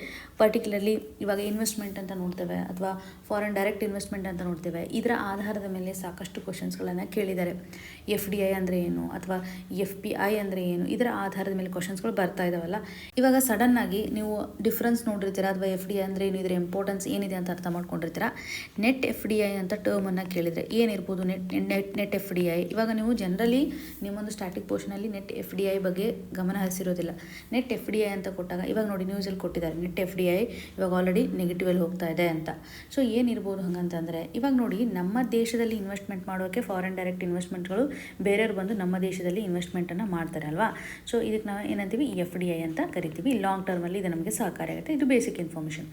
ಪರ್ಟಿಕ್ಯುಲರ್ಲಿ ಇವಾಗ ಇನ್ವೆಸ್ಟ್ಮೆಂಟ್ ಅಂತ ನೋಡ್ತೇವೆ ಅಥವಾ ಫಾರಿನ್ ಡೈರೆಕ್ಟ್ ಇನ್ವೆಸ್ಟ್ಮೆಂಟ್ ಅಂತ ನೋಡ್ತೇವೆ. ಇದರ ಆಧಾರದ ಮೇಲೆ ಸಾಕಷ್ಟು ಕ್ವಶನ್ಸ್ಗಳನ್ನು ಕೇಳಿದ್ದಾರೆ. FDI ಅಂದರೆ ಏನು ಅಥವಾ FPI ಅಂದರೆ ಏನು, ಇದರ ಆಧಾರದ ಮೇಲೆ ಕ್ವಶನ್ಸ್ಗಳು ಬರ್ತಾ ಇದ್ದಾವಲ್ಲ. ಇವಾಗ ಸಡನ್ನಾಗಿ ನೀವು ಡಿಫ್ರೆನ್ಸ್ ನೋಡಿರ್ತೀರಾ ಅಥವಾ FDI ಅಂದರೆ ಏನು, ಇದರ ಇಂಪಾರ್ಟೆನ್ಸ್ ಏನಿದೆ ಅಂತ ಅರ್ಥ ಮಾಡ್ಕೊಂಡಿರ್ತೀರಾ. ನೆಟ್ FDI ಅಂತ ಟರ್ಮನ್ನು ಕೇಳಿದರೆ ಏನಿರ್ಬೋದು ನೆಟ್ FDI. ಇವಾಗ ನೀವು ಜನರಲಿ ನಿಮ್ಮೊಂದು ಸ್ಟ್ಯಾಟಿಕ್ ಪೋರ್ಷನಲ್ಲಿ ನೆಟ್ FDI ಬಗ್ಗೆ ಗಮನ ಹರಿಸಿರೋದಿಲ್ಲ. ನೆಟ್ FDI ಅಂತ ಕೊಟ್ಟಾಗ ಇವಾಗ ನೋಡಿ ನ್ಯೂಸಲ್ಲಿ ಕೊಟ್ಟಿದ್ದಾರೆ ನೆಟ್ FDI ಇವಾಗ ಆಲ್ರೆಡಿ ನೆಗೆಟಿವಲ್ಲಿ ಹೋಗ್ತಾ ಇದೆ ಅಂತ. ಸೊ ಏನಿರ್ಬೋದು ಹಾಗಂತಂದರೆ ಇವಾಗ ನೋಡಿ ನಮ್ಮ ದೇಶದಲ್ಲಿ ಇನ್ವೆಸ್ಟ್ಮೆಂಟ್ ಮಾಡೋಕ್ಕೆ ಫಾರಿನ್ ಡೈರೆಕ್ಟ್ ಇನ್ವೆಸ್ಟ್ಮೆಂಟ್ಗಳು ಬೇರೆಯವ್ರು ಬಂದು ನಮ್ಮ ದೇಶದಲ್ಲಿ ಇನ್ವೆಸ್ಟ್ಮೆಂಟನ್ನು ಮಾಡ್ತಾರೆ ಅಲ್ವಾ. ಸೊ ಇದಕ್ಕೆ ನಾವು ಏನಂತೀವಿ FDI ಅಂತ ಕರಿತೀವಿ. ಲಾಂಗ್ ಟರ್ಮಲ್ಲಿ ಇದು ನಮಗೆ ಸಹಕಾರಿಯಾಗುತ್ತೆ. ಇದು ಬೇಸಿಕ್ ಇನ್ಫಾರ್ಮೇಷನ್.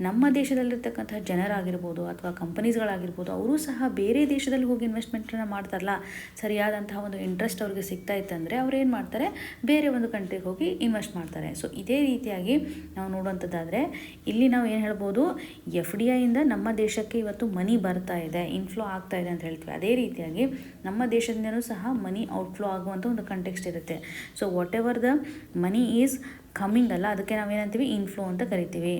ನಮ್ಮ ದೇಶದಲ್ಲಿರ್ತಕ್ಕಂಥ ಜನರಾಗಿರ್ಬೋದು ಅಥವಾ ಕಂಪನೀಸ್ಗಳಾಗಿರ್ಬೋದು, ಅವರು ಸಹ ಬೇರೆ ದೇಶದಲ್ಲಿ ಹೋಗಿ ಇನ್ವೆಸ್ಟ್ಮೆಂಟನ್ನು ಮಾಡ್ತಾರಲ್ಲ, ಸರಿಯಾದಂತಹ ಒಂದು ಇಂಟ್ರೆಸ್ಟ್ ಅವ್ರಿಗೆ ಸಿಗ್ತಾ ಇತ್ತಂದರೆ ಅವ್ರು ಏನು ಮಾಡ್ತಾರೆ, ಬೇರೆ ಒಂದು ಕಂಟ್ರಿಗೆ ಹೋಗಿ ಇನ್ವೆಸ್ಟ್ ಮಾಡ್ತಾರೆ. ಸೊ ಇದೇ ರೀತಿಯಾಗಿ ನಾವು ನೋಡುವಂಥದ್ದಾದರೆ ಇಲ್ಲಿ ನಾವು ಏನು ಹೇಳ್ಬೋದು, FDIಯಿಂದ ನಮ್ಮ ದೇಶಕ್ಕೆ ಇವತ್ತು ಮನಿ ಬರ್ತಾ ಇದೆ, ಇನ್ಫ್ಲೋ ಆಗ್ತಾ ಇದೆ ಅಂತ ಹೇಳ್ತೀವಿ. ಅದೇ ರೀತಿಯಾಗಿ ನಮ್ಮ ದೇಶದಿಂದನೂ ಸಹ ಮನಿ ಔಟ್ಫ್ಲೋ ಆಗುವಂಥ ಒಂದು ಕಂಟೆಕ್ಸ್ಟ್ ಇರುತ್ತೆ. So what ever the money is coming ಅಲ್ಲ, ಅದಕ್ಕೆ ನಾವೇನಂತೀವಿ ಇನ್ಫ್ಲೋ ಅಂತ ಕರಿತೀವಿ.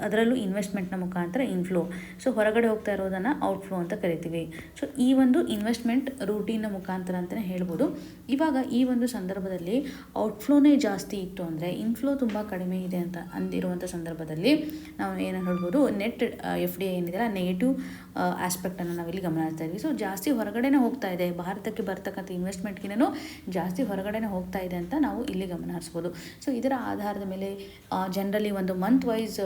ಅದರಲ್ಲೂ ಇನ್ವೆಸ್ಟ್ಮೆಂಟ್ನ ಮುಖಾಂತರ ಇನ್ಫ್ಲೋ. ಸೊ ಹೊರಗಡೆ ಹೋಗ್ತಾ ಇರೋದನ್ನು ಔಟ್ಫ್ಲೋ ಅಂತ ಕರಿತೀವಿ. ಸೊ ಈ ಒಂದು ಇನ್ವೆಸ್ಟ್ಮೆಂಟ್ ರೂಟೀನ್ನ ಮುಖಾಂತರ ಅಂತಲೇ ಹೇಳ್ಬೋದು. ಇವಾಗ ಈ ಒಂದು ಸಂದರ್ಭದಲ್ಲಿ ಔಟ್ಫ್ಲೋನೇ ಜಾಸ್ತಿ ಇತ್ತು ಅಂದರೆ ಇನ್ಫ್ಲೋ ತುಂಬ ಕಡಿಮೆ ಇದೆ ಅಂತ ಅಂದಿರುವಂಥ ಸಂದರ್ಭದಲ್ಲಿ ನಾವು ಏನು ಹೇಳ್ಬೋದು, ನೆಟ್ FDI ಏನಿದೆ ನೆಗೆಟಿವ್ ಆಸ್ಪೆಕ್ಟನ್ನು ನಾವಿಲ್ಲಿ ಗಮನ ಹರಿಸ್ತಾ ಇದ್ವಿ. ಸೊ ಜಾಸ್ತಿ ಹೊರಗಡೆನೇ ಹೋಗ್ತಾ ಇದೆ, ಭಾರತಕ್ಕೆ ಬರ್ತಕ್ಕಂಥ ಇನ್ವೆಸ್ಟ್ಮೆಂಟ್ಗಿನೂ ಜಾಸ್ತಿ ಹೊರಗಡೆನೇ ಹೋಗ್ತಾ ಇದೆ ಅಂತ ನಾವು ಇಲ್ಲಿ ಗಮನ ಹರಿಸ್ಬೋದು. ಸೊ ಇದರ ಆಧಾರದ ಮೇಲೆ ಜನರಲಿ ಒಂದು ಮಂತ್ ವೈಸ್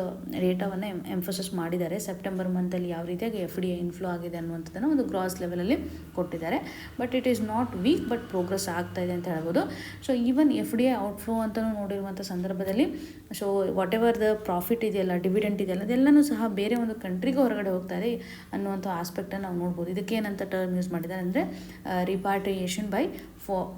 ಡೇಟಾವನ್ನು ಎಂಫೋಸಿಸ್ ಮಾಡಿದ್ದಾರೆ. ಸೆಪ್ಟೆಂಬರ್ ಮಂತಲ್ಲಿ ಯಾವ ರೀತಿಯಾಗಿ FDI ಇನ್ಫ್ಲೋ ಆಗಿದೆ ಅನ್ನುವಂಥದ್ದನ್ನು ಒಂದು ಗ್ರಾಸ್ ಲೆವೆಲಲ್ಲಿ ಕೊಟ್ಟಿದ್ದಾರೆ. But it is not weak, but progress ಆಗ್ತಾ ಇದೆ ಅಂತ ಹೇಳ್ಬೋದು. ಸೊ ಈವನ್ FDI ಔಟ್ಫ್ಲೋ ಅಂತಲೂ ನೋಡಿರುವಂಥ ಸಂದರ್ಭದಲ್ಲಿ so what ever the profit ಇದೆಯಲ್ಲ, ಡಿವಿಡೆಂಟ್ ಇದೆಯಲ್ಲ, ಅದೆಲ್ಲನೂ ಸಹ ಬೇರೆ ಒಂದು ಕಂಟ್ರಿಗೆ ಹೊರಗಡೆ ಹೋಗ್ತಾ ಇದೆ ಅನ್ನುವಂಥ ಆಸ್ಪೆಕ್ಟನ್ನು ನಾವು ನೋಡ್ಬೋದು. ಇದಕ್ಕೇನಂತ ಟರ್ಮ್ ಯೂಸ್ ಮಾಡಿದ್ದಾರೆ ಅಂದರೆ ರಿಪಾಟ್ರಿಯೇಷನ್ ಬೈ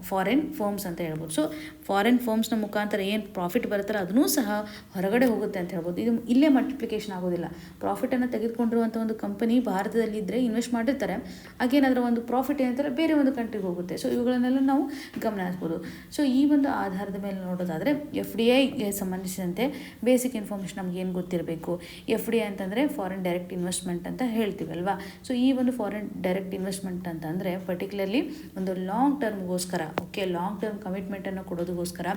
ಫಾರಿನ್ ಫರ್ಮ್ಸ್ ಅಂತ ಹೇಳ್ಬೋದು. ಸೊ ಫಾರಿನ್ ಫರ್ಮ್ಸ್ನ ಮುಖಾಂತರ ಏನು ಪ್ರಾಫಿಟ್ ಬರುತ್ತಲ್ಲ ಅದನ್ನೂ ಸಹ ಹೊರಗಡೆ ಹೋಗುತ್ತೆ ಅಂತ ಹೇಳ್ಬೋದು. ಇದು ಇಲ್ಲೇ ಮಲ್ಟಿಪ್ಲಿಕೇಶನ್ ಆಗೋದಿಲ್ಲ. ಪ್ರಾಫಿಟನ್ನು ತೆಗೆದುಕೊಂಡಿರುವಂಥ ಒಂದು ಕಂಪನಿ ಭಾರತದಲ್ಲಿದ್ದರೆ ಇನ್ವೆಸ್ಟ್ ಮಾಡಿರ್ತಾರೆ, ಹಾಗೇನಾದರೂ ಒಂದು ಪ್ರಾಫಿಟ್ ಏನಂತಾರೆ ಬೇರೆ ಒಂದು ಕಂಟ್ರಿಗೆ ಹೋಗುತ್ತೆ. ಸೊ ಇವುಗಳನ್ನೆಲ್ಲ ನಾವು ಗಮನ ಹರಿಸ್ಬೋದು. ಸೊ ಈ ಒಂದು ಆಧಾರದ ಮೇಲೆ ನೋಡೋದಾದರೆ FDIಗೆ ಸಂಬಂಧಿಸಿದಂತೆ ಬೇಸಿಕ್ ಇನ್ಫಾರ್ಮೇಷನ್ ನಮ್ಗೆ ಏನು ಗೊತ್ತಿರಬೇಕು. FDI ಅಂತಂದರೆ ಫಾರಿನ್ ಡೈರೆಕ್ಟ್ ಇನ್ವೆಸ್ಟ್ಮೆಂಟ್ ಅಂತ ಹೇಳ್ತೀವಲ್ವಾ. ಸೊ ಈ ಒಂದು ಫಾರಿನ್ ಡೈರೆಕ್ಟ್ ಇನ್ವೆಸ್ಟ್ಮೆಂಟ್ ಅಂತಂದರೆ ಪರ್ಟಿಕ್ಯುಲರ್ಲಿ ಒಂದು ಲಾಂಗ್ ಟರ್ಮ್ಗೋಸ್ಕರ, ಲಾಂಗ್ ಟರ್ಮ್ ಕಮಿಟ್ಮೆಂಟನ್ನು ಕೊಡೋದಕ್ಕೋಸ್ಕರ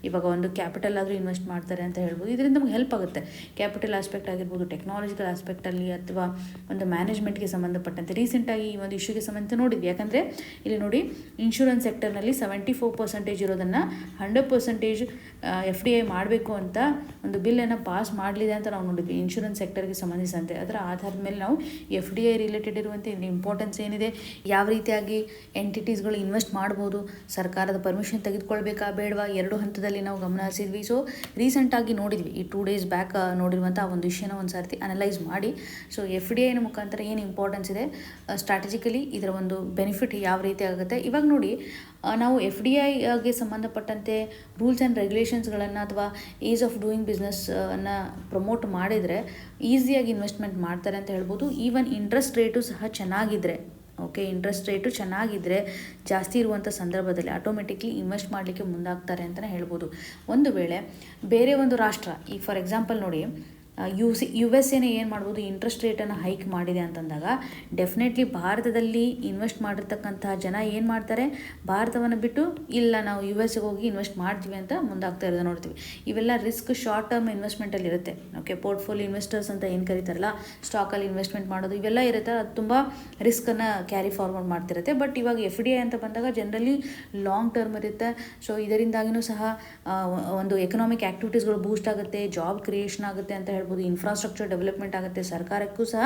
ಇವಾಗ ಒಂದು ಕ್ಯಾಪಿಟಲ್ ಆದರೂ ಇನ್ವೆಸ್ಟ್ ಮಾಡ್ತಾರೆ ಅಂತ ಹೇಳ್ಬೋದು. ಇದರಿಂದ ನಮ್ಗೆ ಹೆಲ್ಪ್ ಆಗುತ್ತೆ. ಕ್ಯಾಪಿಟಲ್ ಆಸ್ಪೆಕ್ಟ್ ಆಗಿರ್ಬೋದು, ಟೆಕ್ನಾಲಜಿಕಲ್ ಆಸ್ಪೆಕ್ಟಲ್ಲಿ ಅಥವಾ ಒಂದು ಮ್ಯಾನೇಜ್ಮೆಂಟ್ಗೆ ಸಂಬಂಧಪಟ್ಟಂತೆ ರೀಸೆಂಟಾಗಿ ಈ ಒಂದು ಇಶ್ಯೂಗೆ ಸಂಬಂಧ ನೋಡಿದ್ವಿ. ಯಾಕಂದರೆ ಇಲ್ಲಿ ನೋಡಿ ಇನ್ಶೂರೆನ್ಸ್ ಸೆಕ್ಟರ್ನಲ್ಲಿ 74% ಇರೋದನ್ನು 100% FDI ಮಾಡಬೇಕು ಅಂತ ಒಂದು ಬಿಲ್ಲನ್ನು ಪಾಸ್ ಮಾಡಲಿದೆ ಅಂತ ನಾವು ನೋಡಿದ್ವಿ ಇನ್ಶೂರೆನ್ಸ್ ಸೆಕ್ಟರ್ಗೆ ಸಂಬಂಧಿಸಿದಂತೆ. ಅದರ ಆಧಾರದ ಮೇಲೆ ನಾವು FDI ರಿಲೇಟೆಡ್ ಇರುವಂಥ ಇಂಪಾರ್ಟೆನ್ಸ್ ಏನಿದೆ, ಯಾವ ರೀತಿಯಾಗಿ ಎಂಟಿಟೀಸ್ಗಳು ಇನ್ವೆಸ್ಟ್ ಮಾಡ್ಬೋದು, ಸರ್ಕಾರದ ಪರ್ಮಿಷನ್ ತೆಗೆದುಕೊಳ್ಬೇಕಾ ಬೇಡವಾ, ಎರಡು ಹಂತದಲ್ಲಿ ನಾವು ಗಮನ ಹರಿಸಿದ್ವಿ. ಸೊ ರೀಸೆಂಟಾಗಿ ನೋಡಿದ್ವಿ, ಈ 2 days ಬ್ಯಾಕ್ ನೋಡಿರುವಂಥ ಒಂದು ವಿಷಯನ ಒಂದು ಸರ್ತಿ ಅನಲೈಸ್ ಮಾಡಿ ಸೊ FDIನ ಮುಖಾಂತರ ಏನು ಇಂಪಾರ್ಟೆನ್ಸ್ ಇದೆ, ಸ್ಟ್ರಾಟಜಿಕಲಿ ಇದರ ಒಂದು ಬೆನಿಫಿಟ್ ಯಾವ ರೀತಿ ಆಗುತ್ತೆ. ಇವಾಗ ನೋಡಿ ನಾವು FDIಗೆ ಸಂಬಂಧಪಟ್ಟಂತೆ ರೂಲ್ಸ್ ಆ್ಯಂಡ್ ರೆಗ್ಯುಲೇಷನ್ಸ್ಗಳನ್ನು ಅಥವಾ ಈಸ್ ಆಫ್ ಡೂಯಿಂಗ್ ಬಿಸ್ನೆಸ್ ಅನ್ನು ಪ್ರಮೋಟ್ ಮಾಡಿದರೆ ಈಸಿಯಾಗಿ ಇನ್ವೆಸ್ಟ್ಮೆಂಟ್ ಮಾಡ್ತಾರೆ ಅಂತ ಹೇಳ್ಬೋದು. ಈವನ್ ಇಂಟ್ರೆಸ್ಟ್ ರೇಟು ಸಹ ಚೆನ್ನಾಗಿದ್ದರೆ, ಇಂಟ್ರೆಸ್ಟ್ ರೇಟು ಚೆನ್ನಾಗಿದ್ದರೆ ಜಾಸ್ತಿ ಇರುವಂಥ ಸಂದರ್ಭದಲ್ಲಿ ಆಟೋಮೆಟಿಕ್ಲಿ ಇನ್ವೆಸ್ಟ್ ಮಾಡಲಿಕ್ಕೆ ಮುಂದಾಗ್ತಾರೆ ಅಂತಲೇ ಹೇಳ್ಬೋದು. ಒಂದು ವೇಳೆ ಬೇರೆ ಒಂದು ರಾಷ್ಟ್ರ, ಈಗ ಫಾರ್ ಎಕ್ಸಾಂಪಲ್ ನೋಡಿ ಯು ಎಸ್ ಎನೇ ಏನು ಮಾಡ್ಬೋದು, ಇಂಟ್ರೆಸ್ಟ್ ರೇಟನ್ನು ಹೈಕ್ ಮಾಡಿದೆ ಅಂತಂದಾಗ ಡೆಫಿನೆಟ್ಲಿ ಭಾರತದಲ್ಲಿ ಇನ್ವೆಸ್ಟ್ ಮಾಡಿರ್ತಕ್ಕಂತಹ ಜನ ಏನು ಮಾಡ್ತಾರೆ, ಭಾರತವನ್ನು ಬಿಟ್ಟು ಇಲ್ಲ ನಾವು ಯು ಎಸ್ಗೆ ಹೋಗಿ ಇನ್ವೆಸ್ಟ್ ಮಾಡ್ತೀವಿ ಅಂತ ಮುಂದಾಗ್ತಾ ಇರೋದು ನೋಡ್ತೀವಿ. ಇವೆಲ್ಲ ರಿಸ್ಕ್ ಶಾರ್ಟ್ ಟರ್ಮ್ ಇನ್ವೆಸ್ಟ್ಮೆಂಟಲ್ಲಿ ಇರುತ್ತೆ. ಓಕೆ, ಪೋರ್ಟ್ಫೋಲಿಯೋ ಇನ್ವೆಸ್ಟರ್ಸ್ ಅಂತ ಏನು ಕರೀತಾರಲ್ಲ, ಸ್ಟಾಕಲ್ಲಿ ಇನ್ವೆಸ್ಟ್ಮೆಂಟ್ ಮಾಡೋದು ಇವೆಲ್ಲ ಇರುತ್ತೆ. ಅದು ತುಂಬ ರಿಸ್ಕನ್ನು ಕ್ಯಾರಿ ಫಾರ್ವರ್ಡ್ ಮಾಡ್ತಿರುತ್ತೆ. ಬಟ್ ಇವಾಗ ಎಫ್ ಡಿ ಐ ಅಂತ ಬಂದಾಗ ಜನರಲಿ ಲಾಂಗ್ ಟರ್ಮ್ ಇರುತ್ತೆ. ಸೊ ಇದರಿಂದಾಗಿನೂ ಸಹ ಒಂದು ಎಕನಾಮಿಕ್ ಆ್ಯಕ್ಟಿವಿಟೀಸ್ಗಳು ಬೂಸ್ಟ್ ಆಗುತ್ತೆ, ಜಾಬ್ ಕ್ರಿಯೇಷನ್ ಆಗುತ್ತೆ ಅಂತ ಹೇಳ್ಬೋದು, ಇನ್ಫ್ರಾಸ್ಟ್ರಕ್ಚರ್ ಡೆವಲಪ್ಮೆಂಟ್ ಆಗುತ್ತೆ, ಸರ್ಕಾರಕ್ಕೂ ಸಹ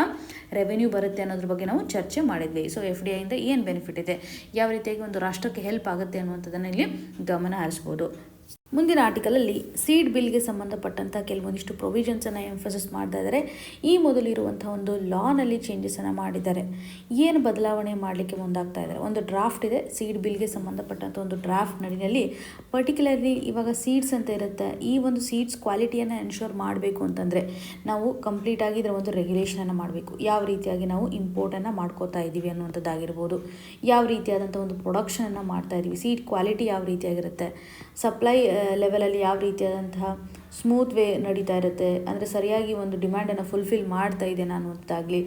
ರೆವೆನ್ಯೂ ಬರುತ್ತೆ ಅನ್ನೋದ್ರ ಬಗ್ಗೆ ನಾವು ಚರ್ಚೆ ಮಾಡಿದ್ವಿ. ಸೊ ಎಫ್ ಡಿ ಐಯಿಂದ ಏನು ಬೆನಿಫಿಟ್ ಇದೆ, ಯಾವ ರೀತಿಯಾಗಿ ಒಂದು ರಾಷ್ಟ್ರಕ್ಕೆ ಹೆಲ್ಪ್ ಆಗುತ್ತೆ ಅನ್ನುವಂಥದ್ದನ್ನು ಇಲ್ಲಿ ಗಮನ ಹರಿಸ್ಬೋದು. ಮುಂದಿನ ಆರ್ಟಿಕಲಲ್ಲಿ ಸೀಡ್ ಬಿಲ್ಗೆ ಸಂಬಂಧಪಟ್ಟಂಥ ಕೆಲವೊಂದಿಷ್ಟು ಪ್ರೊವಿಷನ್ಸನ್ನು ಎಂಫಸಿಸ್ ಮಾಡ್ತಾ ಇದ್ದಾರೆ. ಈ ಮೊದಲಿರುವಂಥ ಒಂದು ಲಾನಲ್ಲಿ ಚೇಂಜಸನ್ನು ಮಾಡಿದ್ದಾರೆ. ಏನು ಬದಲಾವಣೆ ಮಾಡಲಿಕ್ಕೆ ಮುಂದಾಗ್ತಾ ಇದ್ದಾರೆ, ಒಂದು ಡ್ರಾಫ್ಟ್ ಇದೆ ಸೀಡ್ ಬಿಲ್ಗೆ ಸಂಬಂಧಪಟ್ಟಂಥ ಒಂದು ಡ್ರಾಫ್ಟ್ ನಡಿನಲ್ಲಿ ಪರ್ಟಿಕ್ಯುಲರ್ಲಿ ಇವಾಗ ಸೀಡ್ಸ್ ಅಂತ ಇರುತ್ತೆ. ಈ ಒಂದು ಸೀಡ್ಸ್ ಕ್ವಾಲಿಟಿಯನ್ನು ಎನ್ಶೋರ್ ಮಾಡಬೇಕು ಅಂತಂದರೆ ನಾವು ಕಂಪ್ಲೀಟಾಗಿ ಇದರ ಒಂದು ರೆಗ್ಯುಲೇಷನನ್ನು ಮಾಡಬೇಕು. ಯಾವ ರೀತಿಯಾಗಿ ನಾವು ಇಂಪೋರ್ಟನ್ನು ಮಾಡ್ಕೋತಾ ಇದ್ದೀವಿ ಅನ್ನುವಂಥದ್ದಾಗಿರ್ಬೋದು, ಯಾವ ರೀತಿಯಾದಂಥ ಒಂದು ಪ್ರೊಡಕ್ಷನನ್ನು ಮಾಡ್ತಾ ಇದ್ದೀವಿ, ಸೀಡ್ ಕ್ವಾಲಿಟಿ ಯಾವ ರೀತಿಯಾಗಿರುತ್ತೆ, ಸಪ್ಲೈ ಲೆವೆಲಲ್ಲಿ ಯಾವ ರೀತಿಯಾದಂತಹ ಸ್ಮೂತ್ ವೇ ನಡೀತಾ ಇರುತ್ತೆ, ಅಂದರೆ ಸರಿಯಾಗಿ ಒಂದು ಡಿಮ್ಯಾಂಡನ್ನು ಫುಲ್ಫಿಲ್ ಮಾಡ್ತಾ ಇದೆ ಅನ್ನುವಂಥದ್ದಾಗಲಿ,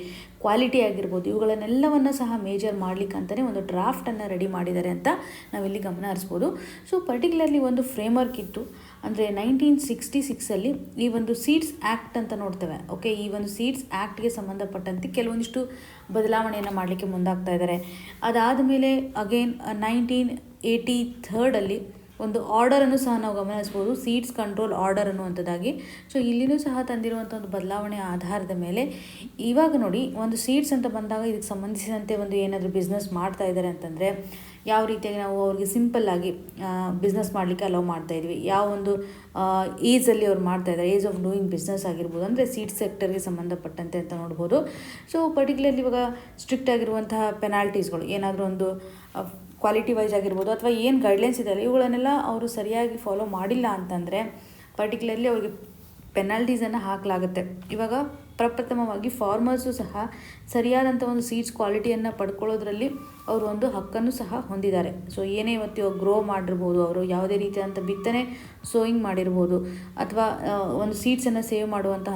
ಕ್ವಾಲಿಟಿ ಆಗಿರ್ಬೋದು, ಇವುಗಳನ್ನೆಲ್ಲವನ್ನು ಸಹ ಮೇಜರ್ ಮಾಡಲಿಕ್ಕೆ ಅಂತಲೇ ಒಂದು ಡ್ರಾಫ್ಟನ್ನು ರೆಡಿ ಮಾಡಿದ್ದಾರೆ ಅಂತ ನಾವಿಲ್ಲಿ ಗಮನ ಹರಿಸ್ಬೋದು. ಸೊ ಪರ್ಟಿಕ್ಯುಲರ್ಲಿ ಒಂದು ಫ್ರೇಮ್ವರ್ಕ್ ಇತ್ತು, ಅಂದರೆ 1966 ಈ ಒಂದು ಸೀಡ್ಸ್ ಆ್ಯಕ್ಟ್ ಅಂತ ನೋಡ್ತೇವೆ. ಓಕೆ, ಈ ಒಂದು ಸೀಡ್ಸ್ ಆ್ಯಕ್ಟ್ಗೆ ಸಂಬಂಧಪಟ್ಟಂತೆ ಕೆಲವೊಂದಿಷ್ಟು ಬದಲಾವಣೆಯನ್ನು ಮಾಡಲಿಕ್ಕೆ ಮುಂದಾಗ್ತಾ ಇದ್ದಾರೆ. ಅದಾದ ಮೇಲೆ ಅಗೇನ್ 1983 ಒಂದು ಆರ್ಡರನ್ನು ಸಹ ನಾವು ಗಮನಿಸ್ಬೋದು, ಸೀಡ್ಸ್ ಕಂಟ್ರೋಲ್ ಆರ್ಡರ್ ಅನ್ನುವಂಥದ್ದಾಗಿ. ಸೊ ಇಲ್ಲಿನೂ ಸಹ ತಂದಿರುವಂಥ ಒಂದು ಬದಲಾವಣೆ ಆಧಾರದ ಮೇಲೆ ಇವಾಗ ನೋಡಿ, ಒಂದು ಸೀಡ್ಸ್ ಅಂತ ಬಂದಾಗ ಇದಕ್ಕೆ ಸಂಬಂಧಿಸಿದಂತೆ ಒಂದು ಏನಾದರೂ ಬಿಸ್ನೆಸ್ ಮಾಡ್ತಾ ಇದ್ದಾರೆ ಅಂತಂದರೆ ಯಾವ ರೀತಿಯಾಗಿ ನಾವು ಅವ್ರಿಗೆ ಸಿಂಪಲ್ಲಾಗಿ ಬಿಸ್ನೆಸ್ ಮಾಡಲಿಕ್ಕೆ ಅಲೋ ಮಾಡ್ತಾಯಿದ್ವಿ, ಯಾವ ಒಂದು ಏಜಲ್ಲಿ ಅವ್ರು ಮಾಡ್ತಾಯಿದ್ದಾರೆ, ಏಜ್ ಆಫ್ ಡೂಯಿಂಗ್ ಬಿಸ್ನೆಸ್ ಆಗಿರ್ಬೋದು, ಅಂದರೆ ಸೀಡ್ ಸೆಕ್ಟರ್ಗೆ ಸಂಬಂಧಪಟ್ಟಂತೆ ಅಂತ ನೋಡ್ಬೋದು. ಸೊ ಪರ್ಟಿಕ್ಯುಲರ್ಲಿ ಇವಾಗ ಸ್ಟ್ರಿಕ್ಟ್ ಆಗಿರುವಂತಹ ಪೆನಾಲ್ಟೀಸ್ಗಳು, ಏನಾದರೂ ಒಂದು ಕ್ವಾಲಿಟಿ ವೈಸ್ ಆಗಿರ್ಬೋದು ಅಥವಾ ಏನು ಗೈಡ್ಲೈನ್ಸ್ ಇದೆಯಲ್ಲ ಇವುಗಳನ್ನೆಲ್ಲ ಅವರು ಸರಿಯಾಗಿ ಫಾಲೋ ಮಾಡಿಲ್ಲ ಅಂತಂದರೆ ಪರ್ಟಿಕ್ಯುಲರ್ಲಿ ಅವ್ರಿಗೆ ಪೆನಾಲ್ಟೀಸನ್ನು ಹಾಕಲಾಗುತ್ತೆ. ಇವಾಗ ಪ್ರಪ್ರಥಮವಾಗಿ ಫಾರ್ಮರ್ಸು ಸಹ ಸರಿಯಾದಂಥ ಒಂದು ಸೀಡ್ಸ್ ಕ್ವಾಲಿಟಿಯನ್ನು ಪಡ್ಕೊಳ್ಳೋದ್ರಲ್ಲಿ ಅವರು ಒಂದು ಹಕ್ಕನ್ನು ಸಹ ಹೊಂದಿದ್ದಾರೆ. ಸೊ ಏನೇ ಇವತ್ತು ಗ್ರೋ ಮಾಡಿರ್ಬೋದು, ಅವರು ಯಾವುದೇ ರೀತಿಯಾದಂಥ ಬಿತ್ತನೆ ಸೋಯಿಂಗ್ ಮಾಡಿರ್ಬೋದು ಅಥವಾ ಒಂದು ಸೀಡ್ಸನ್ನು ಸೇವ್ ಮಾಡುವಂಥ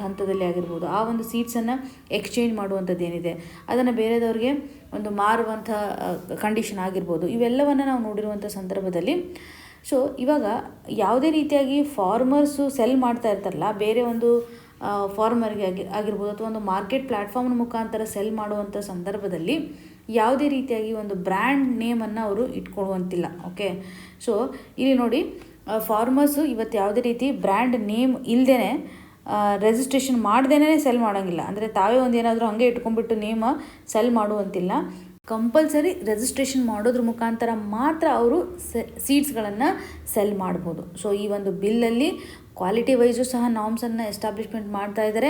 ಹಂತದಲ್ಲಿ ಆಗಿರ್ಬೋದು, ಆ ಒಂದು ಸೀಡ್ಸನ್ನು ಎಕ್ಸ್ಚೇಂಜ್ ಮಾಡುವಂಥದ್ದು ಏನಿದೆ ಅದನ್ನು ಬೇರೆದವ್ರಿಗೆ ಒಂದು ಮಾರುವಂಥ ಕಂಡೀಷನ್ ಆಗಿರ್ಬೋದು, ಇವೆಲ್ಲವನ್ನು ನಾವು ನೋಡಿರುವಂಥ ಸಂದರ್ಭದಲ್ಲಿ ಸೊ ಇವಾಗ ಯಾವುದೇ ರೀತಿಯಾಗಿ ಫಾರ್ಮರ್ಸು ಸೆಲ್ ಮಾಡ್ತಾ ಇರ್ತಾರಲ್ಲ, ಬೇರೆ ಒಂದು ಫಾರ್ಮರ್ಗೆ ಆಗಿರ್ಬೋದು ಅಥವಾ ಒಂದು ಮಾರ್ಕೆಟ್ ಪ್ಲ್ಯಾಟ್ಫಾರ್ಮ್ನ ಮುಖಾಂತರ ಸೆಲ್ ಮಾಡುವಂಥ ಸಂದರ್ಭದಲ್ಲಿ ಯಾವುದೇ ರೀತಿಯಾಗಿ ಒಂದು ಬ್ರ್ಯಾಂಡ್ ನೇಮನ್ನು ಅವರು ಇಟ್ಕೊಳ್ಳುವಂತಿಲ್ಲ. ಓಕೆ, ಸೊ ಇಲ್ಲಿ ನೋಡಿ, ಫಾರ್ಮರ್ಸು ಇವತ್ತು ಯಾವುದೇ ರೀತಿ ಬ್ರ್ಯಾಂಡ್ ನೇಮ್ ಇಲ್ಲದೇ ರಿಜಿಸ್ಟ್ರೇಷನ್ ಮಾಡ್ದೇ ಸೆಲ್ ಮಾಡೋಂಗಿಲ್ಲ. ಅಂದರೆ ತಾವೇ ಒಂದು ಏನಾದರೂ ಹಾಗೆ ಇಟ್ಕೊಂಡ್ಬಿಟ್ಟು ನೇಮ ಸೆಲ್ ಮಾಡುವಂತಿಲ್ಲ. ಕಂಪಲ್ಸರಿ ರಿಜಿಸ್ಟ್ರೇಷನ್ ಮಾಡೋದ್ರ ಮುಖಾಂತರ ಮಾತ್ರ ಅವರು ಸೀಡ್ಸ್ಗಳನ್ನು ಸೆಲ್ ಮಾಡ್ಬೋದು. ಸೊ ಈ ಒಂದು ಬಿಲ್ಲಲ್ಲಿ ಕ್ವಾಲಿಟಿ ವೈಸು ಸಹ ನಾರ್ಮ್ಸನ್ನು ಎಸ್ಟಾಬ್ಲಿಷ್ಮೆಂಟ್ ಮಾಡ್ತಾ ಇದ್ದಾರೆ.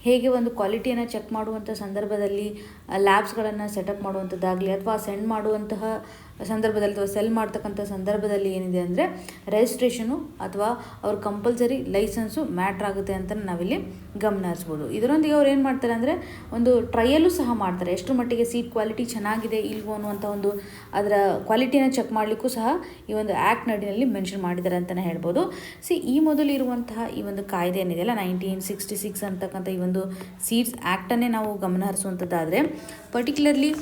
ಹೇಗೆ ಒಂದು ಕ್ವಾಲಿಟಿಯನ್ನು ಚೆಕ್ ಮಾಡುವಂಥ ಸಂದರ್ಭದಲ್ಲಿ ಲ್ಯಾಬ್ಸ್ಗಳನ್ನು ಸೆಟಪ್ ಮಾಡುವಂಥದ್ದಾಗಲಿ ಅಥವಾ ಸೆಂಡ್ ಮಾಡುವಂತಹ ಸಂದರ್ಭದಲ್ಲಿ ಅಥವಾ ಸೆಲ್ ಮಾಡ್ತಕ್ಕಂಥ ಸಂದರ್ಭದಲ್ಲಿ ಏನಿದೆ ಅಂದರೆ ರಿಜಿಸ್ಟ್ರೇಷನು ಅಥವಾ ಅವ್ರ ಕಂಪಲ್ಸರಿ ಲೈಸೆನ್ಸು ಮ್ಯಾಟ್ರ್ ಆಗುತ್ತೆ ಅಂತ ನಾವಿಲ್ಲಿ ಗಮನ ಹರಿಸ್ಬೋದು. ಇದರೊಂದಿಗೆ ಅವ್ರು ಏನು ಮಾಡ್ತಾರೆ ಅಂದರೆ ಒಂದು ಟ್ರಯಲ್ಲೂ ಸಹ ಮಾಡ್ತಾರೆ, ಎಷ್ಟು ಮಟ್ಟಿಗೆ ಸೀಡ್ ಕ್ವಾಲಿಟಿ ಚೆನ್ನಾಗಿದೆ ಇಲ್ವೋ ಅನ್ನುವಂಥ ಒಂದು ಅದರ ಕ್ವಾಲಿಟಿನ ಚೆಕ್ ಮಾಡಲಿಕ್ಕೂ ಸಹ ಈ ಒಂದು ಆ್ಯಕ್ಟ್ ನಡಿನಲ್ಲಿ ಮೆನ್ಷನ್ ಮಾಡಿದ್ದಾರೆ ಅಂತಲೇ ಹೇಳ್ಬೋದು. ಈ ಮೊದಲು ಇರುವಂತಹ ಈ ಒಂದು ಕಾಯ್ದೆ ಏನಿದೆಯಲ್ಲ 1966 ಅಂತಕ್ಕಂಥ ಈ ಒಂದು ಸೀಡ್ಸ್ ಆ್ಯಕ್ಟನ್ನೇ ನಾವು ಗಮನ ಹರಿಸುವಂಥದ್ದಾದರೆ ಪರ್ಟಿಕ್ಯುಲರ್ಲಿ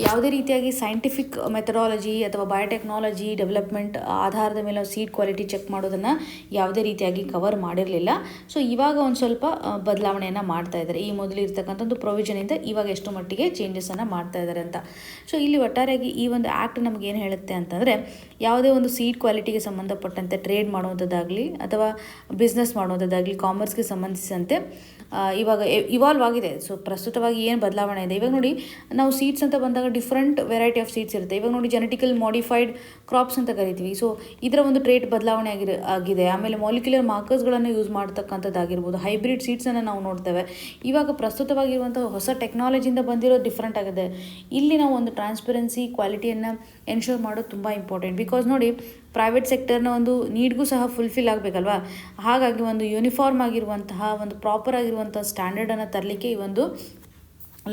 ಯಾವುದೇ ರೀತಿಯಾಗಿ ಸೈಂಟಿಫಿಕ್ ಮೆಥಡಾಲಜಿ ಅಥವಾ ಬಯೋಟೆಕ್ನಾಲಜಿ ಡೆವಲಪ್ಮೆಂಟ್ ಆಧಾರದ ಮೇಲೆ ಸೀಡ್ ಕ್ವಾಲಿಟಿ ಚೆಕ್ ಮಾಡೋದನ್ನು ಯಾವುದೇ ರೀತಿಯಾಗಿ ಕವರ್ ಮಾಡಿರಲಿಲ್ಲ. ಸೊ ಇವಾಗ ಒಂದು ಸ್ವಲ್ಪ ಬದಲಾವಣೆಯನ್ನು ಮಾಡ್ತಾ ಇದ್ದಾರೆ. ಈ ಮೊದಲು ಇರ್ತಕ್ಕಂಥ ಒಂದು ಪ್ರೊವಿಷನಿಂದ ಇವಾಗ ಎಷ್ಟು ಮಟ್ಟಿಗೆ ಚೇಂಜಸನ್ನು ಮಾಡ್ತಾ ಇದ್ದಾರೆ ಅಂತ. ಸೊ ಇಲ್ಲಿ ಒಟ್ಟಾರೆಯಾಗಿ ಈ ಒಂದು ಆ್ಯಕ್ಟ್ ನಮಗೇನು ಹೇಳುತ್ತೆ ಅಂತಂದರೆ ಯಾವುದೇ ಒಂದು ಸೀಡ್ ಕ್ವಾಲಿಟಿಗೆ ಸಂಬಂಧಪಟ್ಟಂತೆ ಟ್ರೇಡ್ ಮಾಡುವಂಥದ್ದಾಗಲಿ ಅಥವಾ ಬಿಸ್ನೆಸ್ ಮಾಡುವಂಥದ್ದಾಗಲಿ ಕಾಮರ್ಸ್ಗೆ ಸಂಬಂಧಿಸಿದಂತೆ ಇವಾಗ ಇವಾಲ್ವ್ ಆಗಿದೆ. ಸೊ ಪ್ರಸ್ತುತವಾಗಿ ಏನು ಬದಲಾವಣೆ ಇದೆ, ಇವಾಗ ನೋಡಿ ನಾವು ಸೀಡ್ಸ್ ಅಂತ ಬಂದಾಗ ಡಿಫ್ರೆಂಟ್ ವೆರೈಟಿ ಆಫ್ ಸೀಡ್ಸ್ ಇರುತ್ತೆ. ಇವಾಗ ನೋಡಿ ಜೆನೆಟಿಕಲ್ ಮಾಡಿಫೈಡ್ ಕ್ರಾಪ್ಸ್ ಅಂತ ಕರಿತೀವಿ. ಸೊ ಇದರ ಒಂದು ಟ್ರೇಟ್ ಬದಲಾವಣೆ ಆಗಿದೆ. ಆಮೇಲೆ ಮಾಲಿಕ್ಯುಲರ್ ಮಾರ್ಕರ್ಸ್ಗಳನ್ನು ಯೂಸ್ ಮಾಡ್ತಕ್ಕಂಥದ್ದಾಗಿರ್ಬೋದು, ಹೈಬ್ರಿಡ್ ಸೀಡ್ಸನ್ನು ನಾವು ನೋಡ್ತೇವೆ. ಇವಾಗ ಪ್ರಸ್ತುತವಾಗಿರುವಂಥ ಹೊಸ ಟೆಕ್ನಾಲಜಿಯಿಂದ ಬಂದಿರೋದು ಡಿಫ್ರೆಂಟ್ ಆಗಿದೆ. ಇಲ್ಲಿ ನಾವು ಒಂದು ಟ್ರಾನ್ಸ್ಪರೆನ್ಸಿ ಕ್ವಾಲಿಟಿಯನ್ನು ಎನ್ಶೋರ್ ಮಾಡೋದು ತುಂಬ ಇಂಪಾರ್ಟೆಂಟ್. ಬಿಕಾಸ್ ನೋಡಿ ಪ್ರೈವೇಟ್ ಸೆಕ್ಟರ್ನ ಒಂದು ನೀಡ್ಗೂ ಸಹ ಫುಲ್ಫಿಲ್ ಆಗಬೇಕಲ್ವಾ. ಹಾಗಾಗಿ ಒಂದು ಯೂನಿಫಾರ್ಮ್ ಆಗಿರುವಂತಹ ಒಂದು ಪ್ರಾಪರ್ ಆಗಿರುವಂಥ ಸ್ಟ್ಯಾಂಡರ್ಡನ್ನು ತರಲಿಕ್ಕೆ ಈ ಒಂದು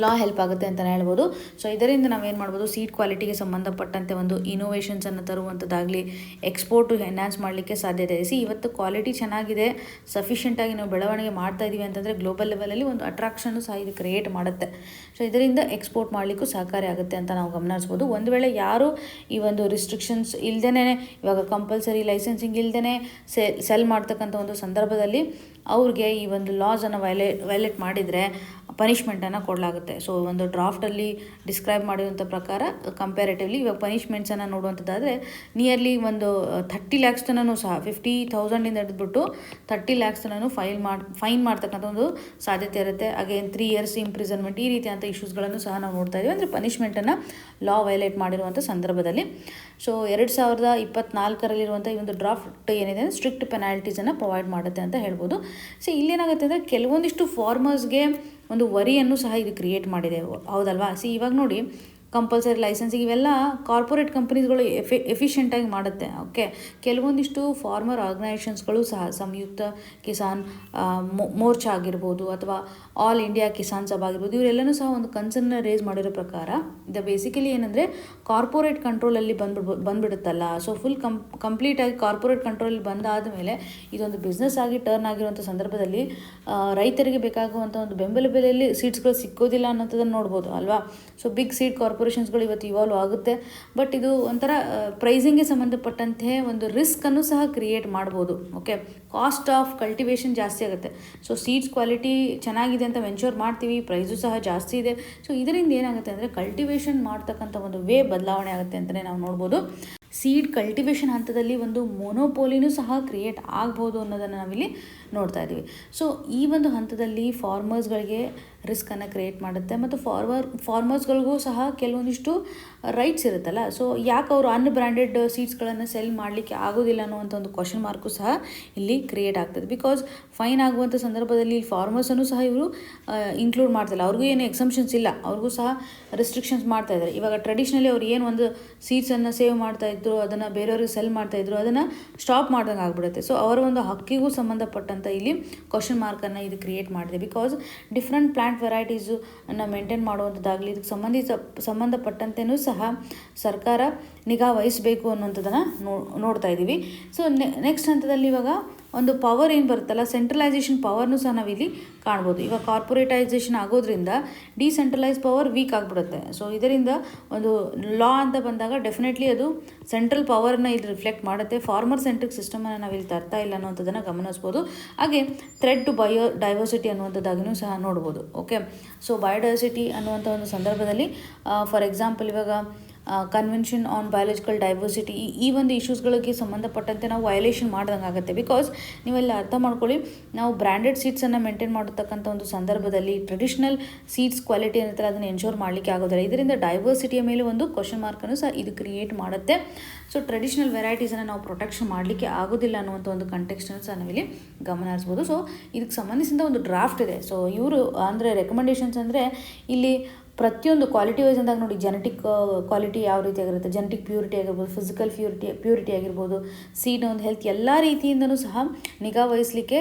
ಲಾ ಹೆಲ್ಪ್ ಆಗುತ್ತೆ ಅಂತಲೇ ಹೇಳ್ಬೋದು. ಸೊ ಇದರಿಂದ ನಾವೇನು ಮಾಡ್ಬೋದು, ಸೀಡ್ ಕ್ವಾಲಿಟಿಗೆ ಸಂಬಂಧಪಟ್ಟಂತೆ ಒಂದು ಇನೋವೇಷನ್ಸನ್ನು ತರುವಂಥದ್ದಾಗಲಿ, ಎಕ್ಸ್ಪೋರ್ಟು ಎನ್ಹಾನ್ಸ್ ಮಾಡಲಿಕ್ಕೆ ಸಾಧ್ಯತೆ ಇದೆ. ಇವತ್ತು ಕ್ವಾಲಿಟಿ ಚೆನ್ನಾಗಿದೆ, ಸಫಿಷಿಯೆಂಟಾಗಿ ನಾವು ಬೆಳವಣಿಗೆ ಮಾಡ್ತಾ ಇದ್ದೀವಿ ಅಂತಂದರೆ ಗ್ಲೋಬಲ್ ಲೆವೆಲಲ್ಲಿ ಒಂದು ಅಟ್ರಾಕ್ಷನ್ನು ಸಹ ಇದು ಕ್ರಿಯೇಟ್ ಮಾಡುತ್ತೆ. ಸೊ ಇದರಿಂದ ಎಕ್ಸ್ಪೋರ್ಟ್ ಮಾಡಲಿಕ್ಕೂ ಸಹಕಾರಿ ಆಗುತ್ತೆ ಅಂತ ನಾವು ಗಮನಿಸ್ಬೋದು. ಒಂದು ವೇಳೆ ಯಾರು ಈ ಒಂದು ರಿಸ್ಟ್ರಿಕ್ಷನ್ಸ್ ಇಲ್ದೇ, ಇವಾಗ ಕಂಪಲ್ಸರಿ ಲೈಸೆನ್ಸಿಂಗ್ ಇಲ್ದೇ ಸೆಲ್ ಮಾಡ್ತಕ್ಕಂಥ ಒಂದು ಸಂದರ್ಭದಲ್ಲಿ ಅವ್ರಿಗೆ ಈ ಒಂದು ಲಾಸನ್ನು ವೈಲೇಟ್ ಮಾಡಿದರೆ ಪನಿಷ್ಮೆಂಟನ್ನು ಕೊಡಲಾಗುತ್ತೆ. ಸೊ ಒಂದು ಡ್ರಾಫ್ಟಲ್ಲಿ ಡಿಸ್ಕ್ರೈಬ್ ಮಾಡಿರುವಂಥ ಪ್ರಕಾರ ಕಂಪ್ಯಾರೇಟಿವ್ಲಿ ಇವಾಗ ಪನಿಷ್ಮೆಂಟ್ಸನ್ನು ನೋಡುವಂಥದ್ದಾದರೆ ನಿಯರ್ಲಿ ಒಂದು 30 lakhs ತನೂ ಸಹ 50,000 ಹಿಡಿದ್ಬಿಟ್ಟು 30 lakhs ತನೂ ಫೈನ್ ಮಾಡ್ತಕ್ಕಂಥ ಒಂದು ಸಾಧ್ಯತೆ ಇರುತ್ತೆ. ಅಗೇನ್ 3 years ಇಂಪ್ರಿಸನ್ಮೆಂಟ್, ಈ ರೀತಿಯಾದಂಥ ಇಶ್ಯೂಸ್ಗಳನ್ನು ಸಹ ನಾವು ನೋಡ್ತಾ ಇದ್ದೀವಿ. ಅಂದರೆ ಪನಿಷ್ಮೆಂಟನ್ನು ಲಾ ವೈಲೇಟ್ ಮಾಡಿರುವಂಥ ಸಂದರ್ಭದಲ್ಲಿ. ಸೊ 2024ರಲ್ಲಿರುವಂಥ ಈ ಒಂದು ಡ್ರಾಫ್ಟ್ ಏನಿದೆ ಸ್ಟ್ರಿಕ್ಟ್ ಪೆನಾಲ್ಟೀಸನ್ನು ಪ್ರೊವೈಡ್ ಮಾಡುತ್ತೆ ಅಂತ ಹೇಳ್ಬೋದು. ಸೊ ಇಲ್ಲೇನಾಗುತ್ತೆ ಅಂದರೆ ಕೆಲವೊಂದಿಷ್ಟು ಫಾರ್ಮರ್ಸ್ಗೆ ಒಂದು ವರಿಯನ್ನು ಸಹ ಇದು ಕ್ರಿಯೇಟ್ ಮಾಡಿದೆ, ಹೌದಲ್ವಾ? ಇವಾಗ ನೋಡಿ, ಕಂಪಲ್ಸರಿ ಲೈಸೆನ್ಸಿಂಗ್ ಇವೆಲ್ಲ ಕಾರ್ಪೊರೇಟ್ ಕಂಪ್ನೀಸ್ಗಳು ಎಫಿಷಿಯೆಂಟಾಗಿ ಮಾಡುತ್ತೆ. ಓಕೆ, ಕೆಲವೊಂದಿಷ್ಟು ಫಾರ್ಮರ್ ಆರ್ಗನೈಸೇಷನ್ಸ್ಗಳು ಸಹ ಸಂಯುಕ್ತ ಕಿಸಾನ್ ಮೋರ್ಚಾ ಆಗಿರ್ಬೋದು ಅಥವಾ ಆಲ್ ಇಂಡಿಯಾ ಕಿಸಾನ್ ಸಭಾ ಆಗಿರ್ಬೋದು, ಇವರೆಲ್ಲನೂ ಸಹ ಒಂದು ಕನ್ಸರ್ನ ರೇಸ್ ಮಾಡಿರೋ ಪ್ರಕಾರ ಇದು ಬೇಸಿಕಲಿ ಏನಂದರೆ ಕಾರ್ಪೊರೇಟ್ ಕಂಟ್ರೋಲಲ್ಲಿ ಬಂದ್ಬಿಡುತ್ತಲ್ಲ. ಸೊ ಫುಲ್ ಕಂಪ್ಲೀಟಾಗಿ ಕಾರ್ಪೊರೇಟ್ ಕಂಟ್ರೋಲಲ್ಲಿ ಬಂದಾದ ಮೇಲೆ ಇದೊಂದು ಬಿಸ್ನೆಸ್ ಆಗಿ ಟರ್ನ್ ಆಗಿರುವಂಥ ಸಂದರ್ಭದಲ್ಲಿ ರೈತರಿಗೆ ಬೇಕಾಗುವಂಥ ಒಂದು ಬೆಂಬಲ ಬೆಲೆಯಲ್ಲಿ ಸೀಡ್ಸ್ಗಳು ಸಿಕ್ಕೋದಿಲ್ಲ ಅನ್ನೋಂಥದ್ದನ್ನು ನೋಡ್ಬೋದು ಅಲ್ವಾ? ಸೊ ಬಿಗ್ ಸೀಡ್ ಕಾರ್ಪೊರೇಷನ್ಸ್ಗಳು ಇವತ್ತು ಇವಾಲ್ವ್ ಆಗುತ್ತೆ, ಬಟ್ ಇದು ಒಂಥರ ಪ್ರೈಸಿಂಗ್ಗೆ ಸಂಬಂಧಪಟ್ಟಂತೆ ಒಂದು ರಿಸ್ಕನ್ನು ಸಹ ಕ್ರಿಯೇಟ್ ಮಾಡ್ಬೋದು. ಓಕೆ, ಕಾಸ್ಟ್ ಆಫ್ ಕಲ್ಟಿವೇಷನ್ ಜಾಸ್ತಿ ಆಗುತ್ತೆ. ಸೊ ಸೀಡ್ಸ್ ಕ್ವಾಲಿಟಿ ಚೆನ್ನಾಗಿದೆ ಅಂತ ವೆಂಚರ್ ಮಾಡ್ತೀವಿ, ಪ್ರೈಸು ಸಹ ಜಾಸ್ತಿ ಇದೆ. ಸೊ ಇದರಿಂದ ಏನಾಗುತ್ತೆ ಅಂದರೆ ಕಲ್ಟಿವೇಷನ್ ಮಾಡ್ತಕ್ಕಂಥ ಒಂದು ವೇ ಬದಲಾವಣೆ ಆಗುತ್ತೆ ಅಂತಲೇ ನಾವು ನೋಡ್ಬೋದು. ಸೀಡ್ ಕಲ್ಟಿವೇಷನ್ ಹಂತದಲ್ಲಿ ಒಂದು ಮೊನೋಪೋಲಿನೂ ಸಹ ಕ್ರಿಯೇಟ್ ಆಗ್ಬೋದು ಅನ್ನೋದನ್ನು ನಾವಿಲ್ಲಿ ನೋಡ್ತಾ ಇದ್ದೀವಿ. ಸೊ ಈ ಒಂದು ಹಂತದಲ್ಲಿ ಫಾರ್ಮರ್ಸ್ಗಳಿಗೆ ರಿಸ್ಕನ್ನು ಕ್ರಿಯೇಟ್ ಮಾಡುತ್ತೆ ಮತ್ತು ಫಾರ್ಮರ್ಸ್ಗಳಿಗೂ ಸಹ ಕೆಲವೊಂದಿಷ್ಟು ರೈಟ್ಸ್ ಇರುತ್ತಲ್ಲ. ಸೊ ಯಾಕೆ ಅವರು ಅನ್ಬ್ರ್ಯಾಂಡೆಡ್ ಸೀಡ್ಸ್ಗಳನ್ನು ಸೆಲ್ ಮಾಡಲಿಕ್ಕೆ ಆಗೋದಿಲ್ಲ ಅನ್ನುವಂಥ ಒಂದು ಕ್ವಶನ್ ಮಾರ್ಕು ಸಹ ಇಲ್ಲಿ ಕ್ರಿಯೇಟ್ ಆಗ್ತದೆ. ಬಿಕಾಸ್ ಫೈನ್ ಆಗುವಂಥ ಸಂದರ್ಭದಲ್ಲಿ ಫಾರ್ಮರ್ಸನ್ನು ಸಹ ಇವರು ಇನ್ಕ್ಲೂಡ್ ಮಾಡ್ತಿಲ್ಲ, ಅವ್ರಿಗೂ ಏನು ಎಕ್ಸಂಪ್ಷನ್ಸ್ ಇಲ್ಲ, ಅವ್ರಿಗೂ ಸಹ ರೆಸ್ಟ್ರಿಕ್ಷನ್ಸ್ ಮಾಡ್ತಾ ಇದ್ದಾರೆ. ಇವಾಗ ಟ್ರೆಡಿಷ್ನಲಿ ಅವ್ರು ಏನು ಒಂದು ಸೀಡ್ಸನ್ನು ಸೇವ್ ಮಾಡ್ತಾಯಿದ್ರು, ಅದನ್ನು ಬೇರೆಯವ್ರಿಗೆ ಸೆಲ್ ಮಾಡ್ತಾಯಿದ್ರು, ಅದನ್ನು ಸ್ಟಾಪ್ ಮಾಡ್ದಂಗೆ ಆಗ್ಬಿಡುತ್ತೆ. ಸೊ ಅವರ ಒಂದು ಹಕ್ಕಿಗೂ ಸಂಬಂಧಪಟ್ಟಂಥ ಇಲ್ಲಿ ಕ್ವಶನ್ ಮಾರ್ಕನ್ನು ಇದು ಕ್ರಿಯೇಟ್ ಮಾಡಿದೆ. ಬಿಕಾಸ್ ಡಿಫ್ರೆಂಟ್ ಪ್ಲಾಂಟ್ ವೆರೈಟೀಸು ಅನ್ನು ಮೇಂಟೈನ್ ಮಾಡುವಂಥದ್ದಾಗಲಿ, ಇದಕ್ಕೆ ಸಂಬಂಧಪಟ್ಟಂತೆಯೂ ಸಹ ಸರ್ಕಾರ ನಿಗಾ ವಹಿಸಬೇಕು ಅನ್ನೋಂಥದ್ದನ್ನು ನೋಡ್ತಾ ಇದ್ದೀವಿ. ಸೊ ನೆಕ್ಸ್ಟ್ ಹಂತದಲ್ಲಿ ಇವಾಗ ಒಂದು ಪವರ್ ಏನು ಬರುತ್ತಲ್ಲ, ಸೆಂಟ್ರಲೈಸೇಷನ್ ಪವರ್ನೂ ಸಹ ನಾವಿಲ್ಲಿ ಕಾಣ್ಬೋದು. ಇವಾಗ ಕಾರ್ಪೊರೇಟೈಸೇಷನ್ ಆಗೋದ್ರಿಂದ ಡಿಸೆಂಟ್ರಲೈಸ್ ಪವರ್ ವೀಕ್ ಆಗಿಬಿಡುತ್ತೆ. ಸೊ ಇದರಿಂದ ಒಂದು ಲಾ ಅಂತ ಬಂದಾಗ ಡೆಫಿನೆಟ್ಲಿ ಅದು ಸೆಂಟ್ರಲ್ ಪವರ್ನ ಇದು ರಿಫ್ಲೆಕ್ಟ್ ಮಾಡುತ್ತೆ. ಫಾರ್ಮರ್ ಸೆಂಟ್ರಿಕ್ ಸಿಸ್ಟಮನ್ನು ನಾವಿಲ್ಲಿ ತರ್ತಾ ಇಲ್ಲ ಅನ್ನೋಂಥದ್ದನ್ನು ಗಮನಿಸ್ಬೋದು. ಹಾಗೆ ಥ್ರೆಡ್ ಟು ಬಯೋಡೈವರ್ಸಿಟಿ ಅನ್ನುವಂಥದ್ದಾಗಿಯೂ ಸಹ ನೋಡ್ಬೋದು. ಓಕೆ, ಸೊ ಬಯೋಡೈವರ್ಸಿಟಿ ಅನ್ನುವಂಥ ಒಂದು ಸಂದರ್ಭದಲ್ಲಿ ಫಾರ್ ಎಕ್ಸಾಂಪಲ್ ಇವಾಗ ಕನ್ವೆನ್ಷನ್ ಆನ್ ಬಯಾಲಜಿಕಲ್ ಡೈವರ್ಸಿಟಿ, ಈ ಒಂದು ಇಶ್ಯೂಸ್ಗಳಿಗೆ ಸಂಬಂಧಪಟ್ಟಂತೆ ನಾವು ವೈಲೇಷನ್ ಮಾಡ್ದಂಗೆ ಆಗುತ್ತೆ. ಬಿಕಾಸ್ ನೀವೆಲ್ಲ ಅರ್ಥ ಮಾಡ್ಕೊಳ್ಳಿ, ನಾವು ಬ್ರ್ಯಾಂಡೆಡ್ ಸೀಡ್ಸನ್ನು ಮೇಂಟೈನ್ ಮಾಡತಕ್ಕಂಥ ಒಂದು ಸಂದರ್ಭದಲ್ಲಿ ಟ್ರೆಡಿಷ್ನಲ್ ಸೀಡ್ಸ್ ಕ್ವಾಲಿಟಿ ಏನಿರ್ತಾರೆ ಅದನ್ನು ಎನ್ಶೋರ್ ಮಾಡಲಿಕ್ಕೆ ಆಗೋದಿಲ್ಲ. ಇದರಿಂದ ಡೈವರ್ಸಿಟಿಯ ಮೇಲೆ ಒಂದು ಕ್ವಶನ್ ಮಾರ್ಕನ್ನು ಸಹ ಇದು ಕ್ರಿಯೇಟ್ ಮಾಡುತ್ತೆ. ಸೊ ಟ್ರೆಡಿಷ್ನಲ್ ವೆರೈಟೀಸನ್ನು ನಾವು ಪ್ರೊಟೆಕ್ಷನ್ ಮಾಡಲಿಕ್ಕೆ ಆಗೋದಿಲ್ಲ ಅನ್ನುವಂಥ ಒಂದು ಕಂಟೆಕ್ಸ್ಟನ್ನು ಸಹ ನಾವಿಲ್ಲಿ ಗಮನ ಹರಿಸ್ಬೋದು. ಸೊ ಇದಕ್ಕೆ ಸಂಬಂಧಿಸಿದ ಒಂದು ಡ್ರಾಫ್ಟ್ ಇದೆ. ಸೊ ಇವರು ಅಂದರೆ ರೆಕಮೆಂಡೇಷನ್ಸ್ ಅಂದರೆ ಇಲ್ಲಿ ಪ್ರತಿಯೊಂದು ಕ್ವಾಲಿಟಿ ವೈಸ್ ಅಂದಾಗ ನೋಡಿ, ಜೆನೆಟಿಕ್ ಕ್ವಾಲಿಟಿ ಯಾವ ರೀತಿ ಆಗಿರುತ್ತೆ, ಜೆನೆಟಿಕ್ ಪ್ಯೂರಿಟಿ ಆಗಿರ್ಬೋದು, ಫಿಸಿಕಲ್ ಪ್ಯೂರಿಟಿ ಆಗಿರ್ಬೋದು, ಸೀಡ್ನ ಒಂದು ಹೆಲ್ತ್, ಎಲ್ಲ ರೀತಿಯಿಂದನೂ ಸಹ ನಿಗಾ ವಹಿಸಲಿಕ್ಕೆ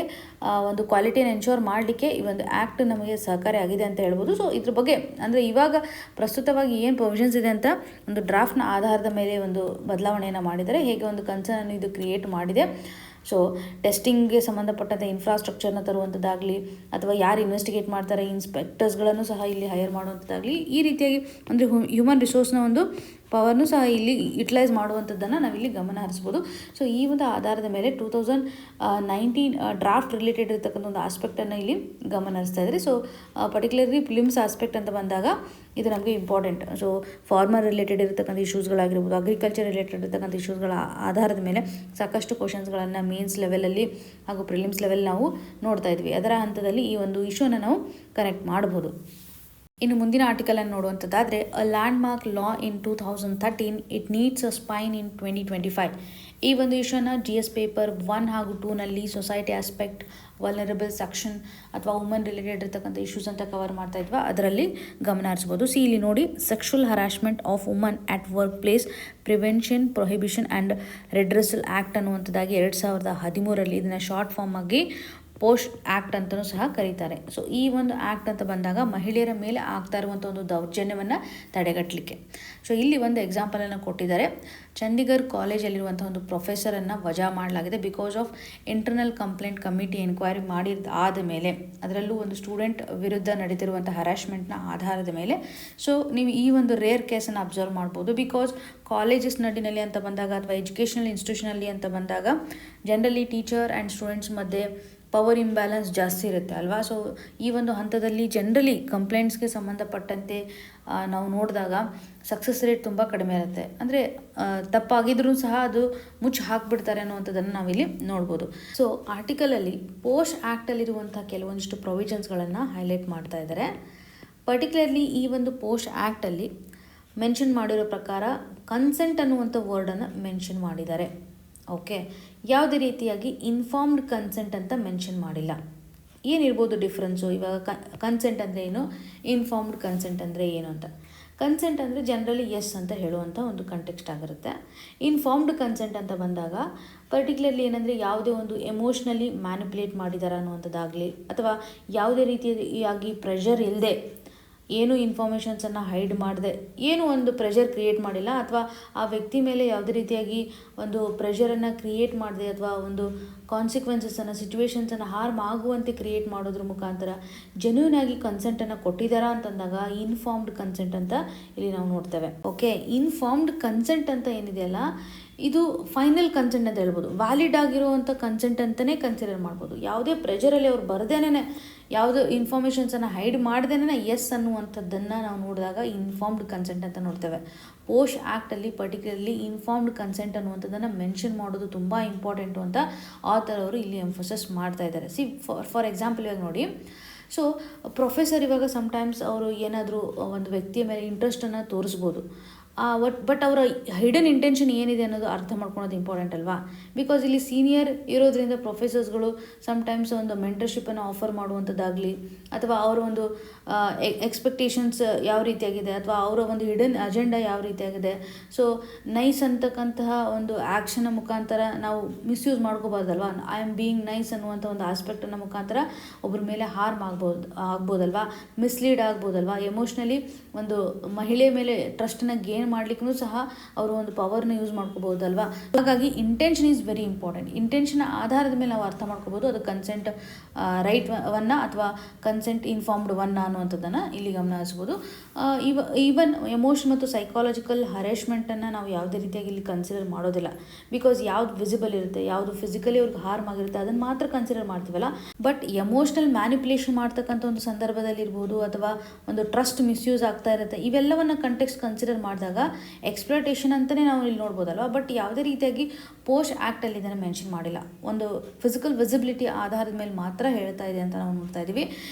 ಒಂದು ಕ್ವಾಲಿಟಿಯನ್ನು ಎನ್ಶೋರ್ ಮಾಡಲಿಕ್ಕೆ ಈ ಒಂದು ಆ್ಯಕ್ಟ್ ನಮಗೆ ಸಹಕಾರಿ ಆಗಿದೆ ಅಂತ ಹೇಳ್ಬೋದು. ಸೊ ಇದ್ರ ಬಗ್ಗೆ ಅಂದರೆ ಇವಾಗ ಪ್ರಸ್ತುತವಾಗಿ ಏನು ಪ್ರೊವಿಷನ್ಸ್ ಇದೆ ಅಂತ ಒಂದು ಡ್ರಾಫ್ಟ್ನ ಆಧಾರದ ಮೇಲೆ ಒಂದು ಬದಲಾವಣೆಯನ್ನು ಮಾಡಿದರೆ ಹೇಗೆ ಒಂದು ಕನ್ಸರ್ನನ್ನು ಇದು ಕ್ರಿಯೇಟ್ ಮಾಡಿದೆ. ಸೊ ಟೆಸ್ಟಿಂಗ್ಗೆ ಸಂಬಂಧಪಟ್ಟಂತೆ ಇನ್ಫ್ರಾಸ್ಟ್ರಕ್ಚರ್ನ ತರುವಂಥದ್ದಾಗಲಿ ಅಥವಾ ಯಾರು ಇನ್ವೆಸ್ಟಿಗೇಟ್ ಮಾಡ್ತಾರೆ ಇನ್ಸ್ಪೆಕ್ಟರ್ಸ್ಗಳನ್ನು ಸಹ ಇಲ್ಲಿ ಹೈರ್ ಮಾಡುವಂಥದ್ದಾಗಲಿ, ಈ ರೀತಿಯಾಗಿ ಅಂದರೆ ಹ್ಯೂಮನ್ ರಿಸೋರ್ಸ್ನ ಒಂದು ಪವರ್ನು ಸಹ ಇಲ್ಲಿ ಯುಟಿಲೈಸ್ ಮಾಡುವಂಥದ್ದನ್ನು ನಾವಿಲ್ಲಿ ಗಮನ ಹರಿಸ್ಬೋದು. ಸೊ ಈ ಒಂದು ಆಧಾರದ ಮೇಲೆ 2019 ಡ್ರಾಫ್ಟ್ ರಿಲೇಟೆಡ್ ಇರತಕ್ಕಂಥ ಒಂದು ಆಸ್ಪೆಕ್ಟನ್ನು ಇಲ್ಲಿ ಗಮನ ಹರಿಸ್ತಾ ಇದ್ದಾರೆ. ಸೊ ಪರ್ಟಿಕ್ಯುಲರ್ಲಿ ಫಿಲಿಮ್ಸ್ ಆಸ್ಪೆಕ್ಟ್ ಅಂತ ಬಂದಾಗ ಇದು ನಮಗೆ ಇಂಪಾರ್ಟೆಂಟ್. ಸೊ ಫಾರ್ಮರ್ ರಿಲೇಟೆಡ್ ಇರತಕ್ಕಂಥ ಇಶ್ಯೂಸ್ಗಳಾಗಿರ್ಬೋದು, ಅಗ್ರಿಕಲ್ಚರ್ ರಿಲೇಟೆಡ್ ಇರತಕ್ಕಂಥ ಇಶ್ಯೂಸ್ಗಳ ಆಧಾರದ ಮೇಲೆ ಸಾಕಷ್ಟು ಕ್ವಶನ್ಸ್ಗಳನ್ನು ಮೇನ್ಸ್ ಲೆವೆಲಲ್ಲಿ ಹಾಗೂ ಪ್ರಿಲಿಮ್ಸ್ ಲೆವೆಲ್ ನಾವು ನೋಡ್ತಾ ಇದ್ವಿ. ಅದರ ಹಂತದಲ್ಲಿ ಈ ಒಂದು ಇಶ್ಯೂನ ನಾವು ಕನೆಕ್ಟ್ ಮಾಡ್ಬೋದು. ಇನ್ನು ಮುಂದಿನ ಆರ್ಟಿಕಲನ್ನು ನೋಡುವಂಥದ್ದಾದರೆ, a landmark law in 2013 it needs a spine in 2025. ಈ ಒಂದು ಇಶ್ಯೂನ GS ಪೇಪರ್ 1 ಹಾಗೂ 2ನಲ್ಲಿ ಸೊಸೈಟಿ ಆಸ್ಪೆಕ್ಟ್, ವಲ್ನರಬಲ್ ಸೆಕ್ಷನ್ ಅಥವಾ ವುಮನ್ ರಿಲೇಟೆಡ್ ಇರತಕ್ಕಂಥ ಇಶ್ಯೂಸ್ ಅಂತ ಕವರ್ ಮಾಡ್ತಾ ಇದ್ವಾ, ಅದರಲ್ಲಿ ಗಮನ ಹರಿಸ್ಬೋದು. ಇಲ್ಲಿ ನೋಡಿ, sexual harassment of woman at work place prevention, prohibition and redressal act ಅನ್ನುವಂಥದ್ದಾಗಿ 2013ರಲ್ಲಿ ಇದನ್ನು ಶಾರ್ಟ್ ಫಾರ್ಮ್ ಆಗಿ ಪೋಷ್ ಆ್ಯಕ್ಟ್ ಅಂತಲೂ ಸಹ ಕರೀತಾರೆ. ಸೊ ಈ ಒಂದು ಆ್ಯಕ್ಟ್ ಅಂತ ಬಂದಾಗ ಮಹಿಳೆಯರ ಮೇಲೆ ಆಗ್ತಾ ಇರುವಂಥ ಒಂದು ದೌರ್ಜನ್ಯವನ್ನು ತಡೆಗಟ್ಟಲಿಕ್ಕೆ. ಸೊ ಇಲ್ಲಿ ಒಂದು ಎಕ್ಸಾಂಪಲನ್ನು ಕೊಟ್ಟಿದ್ದಾರೆ. ಚಂಡೀಗಢ ಕಾಲೇಜಲ್ಲಿರುವಂಥ ಒಂದು ಪ್ರೊಫೆಸರನ್ನು ವಜಾ ಮಾಡಲಾಗಿದೆ because of internal complaint committee enquiry ಆದ ಮೇಲೆ, ಅದರಲ್ಲೂ ಒಂದು ಸ್ಟೂಡೆಂಟ್ ವಿರುದ್ಧ ನಡೀತಿರುವಂಥ ಹರಾಸ್ಮೆಂಟ್ನ ಆಧಾರದ ಮೇಲೆ. ಸೊ ನೀವು ಈ ಒಂದು ರೇರ್ ಕೇಸನ್ನು ಅಬ್ಸರ್ವ್ ಮಾಡ್ಬೋದು. ಬಿಕಾಸ್ ಕಾಲೇಜಸ್ ನಡಿನಲ್ಲಿ ಅಂತ ಬಂದಾಗ ಅಥವಾ ಎಜುಕೇಷನಲ್ ಇನ್ಸ್ಟಿಟ್ಯೂಷನಲ್ಲಿ ಅಂತ ಬಂದಾಗ ಜನರಲಿ ಟೀಚರ್ ಆ್ಯಂಡ್ ಸ್ಟೂಡೆಂಟ್ಸ್ ಮಧ್ಯೆ ಪವರ್ ಇಂಬ್ಯಾಲೆನ್ಸ್ ಜಾಸ್ತಿ ಇರುತ್ತೆ ಅಲ್ವಾ. ಸೊ ಈ ಒಂದು ಹಂತದಲ್ಲಿ ಜನರಲಿ ಕಂಪ್ಲೇಂಟ್ಸ್ಗೆ ಸಂಬಂಧಪಟ್ಟಂತೆ ನಾವು ನೋಡಿದಾಗ ಸಕ್ಸಸ್ ರೇಟ್ ತುಂಬ ಕಡಿಮೆ ಇರುತ್ತೆ. ಅಂದರೆ ತಪ್ಪಾಗಿದ್ರೂ ಸಹ ಅದು ಮುಚ್ಚಿ ಹಾಕಿಬಿಡ್ತಾರೆ ಅನ್ನುವಂಥದ್ದನ್ನು ನಾವಿಲ್ಲಿ ನೋಡ್ಬೋದು. ಸೊ ಆರ್ಟಿಕಲಲ್ಲಿ ಪೋಷ್ ಆ್ಯಕ್ಟಲ್ಲಿರುವಂಥ ಕೆಲವೊಂದಿಷ್ಟು ಪ್ರೊವಿಷನ್ಸ್ಗಳನ್ನು ಹೈಲೈಟ್ ಮಾಡ್ತಾ ಇದ್ದಾರೆ. ಪರ್ಟಿಕ್ಯುಲರ್ಲಿ ಈ ಒಂದು ಪೋಷ್ ಆ್ಯಕ್ಟಲ್ಲಿ ಮೆನ್ಷನ್ ಮಾಡಿರೋ ಪ್ರಕಾರ ಕನ್ಸೆಂಟ್ ಅನ್ನುವಂಥ ವರ್ಡನ್ನು ಮೆನ್ಷನ್ ಮಾಡಿದ್ದಾರೆ. ಓಕೆ, ಯಾವುದೇ ರೀತಿಯಾಗಿ ಇನ್ಫಾರ್ಮ್ಡ್ ಕನ್ಸೆಂಟ್ ಅಂತ ಮೆನ್ಷನ್ ಮಾಡಿಲ್ಲ. ಏನಿರ್ಬೋದು ಡಿಫ್ರೆನ್ಸು? ಇವಾಗ ಕನ್ಸೆಂಟ್ ಅಂದರೆ ಏನು, ಇನ್ಫಾರ್ಮ್ಡ್ ಕನ್ಸೆಂಟ್ ಅಂದರೆ ಏನು ಅಂತ. ಕನ್ಸೆಂಟ್ ಅಂದರೆ ಜನರಲಿ ಎಸ್ ಅಂತ ಹೇಳುವಂಥ ಒಂದು ಕಂಟೆಕ್ಸ್ಟ್ ಆಗಿರುತ್ತೆ. ಇನ್ಫಾರ್ಮ್ಡ್ ಕನ್ಸೆಂಟ್ ಅಂತ ಬಂದಾಗ ಪರ್ಟಿಕ್ಯುಲರ್ಲಿ ಏನಂದರೆ ಯಾವುದೇ ಒಂದು ಎಮೋಷ್ನಲಿ ಮ್ಯಾನಿಪುಲೇಟ್ ಮಾಡಿದಾರ ಅನ್ನುವಂಥದ್ದಾಗಲಿ, ಅಥವಾ ಯಾವುದೇ ರೀತಿಯಾಗಿ ಪ್ರೆಷರ್ ಇಲ್ಲದೆ, ಏನು ಇನ್ಫಾರ್ಮೇಷನ್ಸನ್ನು ಹೈಡ್ ಮಾಡದೆ, ಏನು ಒಂದು ಪ್ರೆಷರ್ ಕ್ರಿಯೇಟ್ ಮಾಡಿಲ್ಲ, ಅಥವಾ ಆ ವ್ಯಕ್ತಿ ಮೇಲೆ ಯಾವುದೇ ರೀತಿಯಾಗಿ ಒಂದು ಪ್ರೆಷರನ್ನು ಕ್ರಿಯೇಟ್ ಮಾಡದೆ, ಅಥವಾ ಒಂದು ಕಾನ್ಸಿಕ್ವೆನ್ಸಸನ್ನು, ಸಿಚುವೇಶನ್ಸನ್ನು ಹಾರ್ಮ್ ಆಗುವಂತೆ ಕ್ರಿಯೇಟ್ ಮಾಡೋದ್ರ ಮುಖಾಂತರ ಜೆನ್ಯೂನ್ ಆಗಿ ಕನ್ಸೆಂಟನ್ನು ಕೊಟ್ಟಿದ್ದಾರಾ ಅಂತಂದಾಗ ಇನ್ಫಾರ್ಮ್ಡ್ ಕನ್ಸೆಂಟ್ ಅಂತ ಇಲ್ಲಿ ನಾವು ನೋಡ್ತೇವೆ. ಓಕೆ, ಇನ್ಫಾರ್ಮ್ಡ್ ಕನ್ಸೆಂಟ್ ಅಂತ ಏನಿದೆಯಲ್ಲ, ಇದು ಫೈನಲ್ ಕನ್ಸೆಂಟ್ ಅಂತ ಹೇಳ್ಬೋದು. ವ್ಯಾಲಿಡ್ ಆಗಿರುವಂಥ ಕನ್ಸೆಂಟ್ ಅಂತಲೇ ಕನ್ಸಿಡರ್ ಮಾಡ್ಬೋದು. ಯಾವುದೇ ಪ್ರೆಷರಲ್ಲಿ ಅವ್ರು ಬರ್ದೇನೆ, ಯಾವುದೋ ಇನ್ಫಾರ್ಮೇಷನ್ಸನ್ನು ಹೈಡ್ ಮಾಡ್ದೇನೆ ಎಸ್ ಅನ್ನುವಂಥದ್ದನ್ನು ನಾವು ನೋಡಿದಾಗ ಇನ್ಫಾರ್ಮ್ಡ್ ಕನ್ಸೆಂಟ್ ಅಂತ ನೋಡ್ತೇವೆ. ಪೋಷ್ ಆ್ಯಕ್ಟಲ್ಲಿ ಪರ್ಟಿಕ್ಯುಲರ್ಲಿ ಇನ್ಫಾರ್ಮ್ಡ್ ಕನ್ಸೆಂಟ್ ಅನ್ನುವಂಥದ್ದನ್ನು ಮೆನ್ಷನ್ ಮಾಡೋದು ತುಂಬ ಇಂಪಾರ್ಟೆಂಟು ಅಂತ ಆಥರ್ ಅವರು ಇಲ್ಲಿ ಎಂಫೋಸಿಸ್ ಮಾಡ್ತಾ ಇದ್ದಾರೆ. ಫಾರ್ ಎಕ್ಸಾಂಪಲ್ ಇವಾಗ ನೋಡಿ, ಸೊ ಪ್ರೊಫೆಸರ್ ಇವಾಗ ಸಮ್ಟೈಮ್ಸ್ ಅವರು ಏನಾದರೂ ಒಂದು ವ್ಯಕ್ತಿಯ ಮೇಲೆ ಇಂಟ್ರೆಸ್ಟನ್ನು ತೋರಿಸ್ಬೋದು. ಬಟ್ ಅವರ ಹಿಡನ್ ಇಂಟೆನ್ಷನ್ ಏನಿದೆ ಅನ್ನೋದು ಅರ್ಥ ಮಾಡ್ಕೊಳೋದು ಇಂಪಾರ್ಟೆಂಟ್ ಅಲ್ವಾ. ಬಿಕಾಸ್ ಇಲ್ಲಿ ಸೀನಿಯರ್ ಇರೋದ್ರಿಂದ ಪ್ರೊಫೆಸರ್ಸ್ಗಳು ಸಮ್ಟೈಮ್ಸ್ ಒಂದು ಮೆಂಟರ್ಶಿಪ್ಪನ್ನು ಆಫರ್ ಮಾಡುವಂಥದ್ದಾಗಲಿ, ಅಥವಾ ಅವರ ಒಂದು ಎಕ್ಸ್ಪೆಕ್ಟೇಷನ್ಸ್ ಯಾವ ರೀತಿಯಾಗಿದೆ, ಅಥವಾ ಅವರ ಒಂದು ಹಿಡನ್ ಅಜೆಂಡಾ ಯಾವ ರೀತಿಯಾಗಿದೆ. ಸೊ ನೈಸ್ ಅಂತಕ್ಕಂತಹ ಒಂದು ಆ್ಯಕ್ಷನ್ನ ಮುಖಾಂತರ ನಾವು ಮಿಸ್ಯೂಸ್ ಮಾಡ್ಕೋಬಾರ್ದಲ್ವಾ. ಐ ಆಮ್ ಬೀಯಿಂಗ್ ನೈಸ್ ಅನ್ನುವಂಥ ಒಂದು ಆಸ್ಪೆಕ್ಟನ್ನು ಮುಖಾಂತರ ಒಬ್ಬರ ಮೇಲೆ ಹಾರ್ಮ್ ಆಗ್ಬೋದಲ್ವಾ, ಮಿಸ್ಲೀಡ್ ಆಗ್ಬೋದಲ್ವಾ. ಎಮೋಷ್ನಲಿ ಒಂದು ಮಹಿಳೆ ಮೇಲೆ ಟ್ರಸ್ಟನ್ನು ಗೇನ್ ಮಾಡ್ಲಿಕ್ಕೂ ಸಹ ಅವರು ಒಂದು ಪವರ್ನ ಯೂಸ್ ಮಾಡ್ಕೋಬಹುದಲ್ವಾ. ಹಾಗಾಗಿ intention is very important. Intention ಆಧಾರದ ಮೇಲೆ ನಾವು ಅರ್ಥ ಮಾಡ್ಕೋಬಹುದು ಅದು ಕನ್ಸೆಂಟ್ ರೈಟ್ ಒನ್ನ ಅಥವಾ ಕನ್ಸೆಂಟ್ ಇನ್ಫಾರ್ಮ್ಡ್ ಒನ್ನ ಅನ್ನುವಂಥದ್ದನ್ನು ಇಲ್ಲಿ ಗಮನ ಹರಿಸ್ಬೋದು. ಈವನ್ ಎಮೋಷನ್ ಮತ್ತು ಸೈಕಾಲಜಿಕಲ್ ಹರಾಸ್ಮೆಂಟನ್ನು ನಾವು ಯಾವುದೇ ರೀತಿಯಾಗಿ ಇಲ್ಲಿ ಕನ್ಸಿಡರ್ ಮಾಡೋದಿಲ್ಲ. ಬಿಕಾಸ್ ಯಾವ್ದು ವಿಸಿಬಲ್ ಇರುತ್ತೆ, ಯಾವುದು ಫಿಸಿಕಲಿ ಅವ್ರಿಗೆ ಹಾರ್ಮ್ ಆಗಿರುತ್ತೆ ಅದನ್ನು ಮಾತ್ರ ಕನ್ಸಿಡರ್ ಮಾಡ್ತೀವಲ್ಲ. ಬಟ್ ಎಮೋಷ್ನಲ್ ಮ್ಯಾನಿಪುಲೇಷನ್ ಮಾಡ್ತಕ್ಕಂಥ ಒಂದು ಸಂದರ್ಭದಲ್ಲಿ ಇರ್ಬೋದು, ಅಥವಾ ಒಂದು ಟ್ರಸ್ಟ್ ಮಿಸ್ಯೂಸ್ ಆಗ್ತಾ ಇರುತ್ತೆ, ಇವೆಲ್ಲವನ್ನು ಕಂಟೆಕ್ಸ್ಟ್ ಕನ್ಸಿಡರ್ ಮಾಡಿದಾಗ ಎಕ್ಸ್ಪ್ಲೋಟೇಷನ್ ಅಂತಲೇ ನಾವು ಇಲ್ಲಿ ನೋಡ್ಬೋದಲ್ವ. ಬಟ್ ಯಾವುದೇ ರೀತಿಯಾಗಿ ಪೋಷ್ ಆ್ಯಕ್ಟಲ್ಲಿ ಇದನ್ನು ಮೆನ್ಷನ್ ಮಾಡಿಲ್ಲ. ಒಂದು ಫಿಸಿಕಲ್ ವಿಸಿಬಿಲಿಟಿ ಆಧಾರದ ಮೇಲೆ ಮಾತ್ರ ಹೇಳ್ತಾ ಇದೆ ಅಂತ ನಾವು ನೋಡ್ತಾ ಇದ್ದೀವಿ.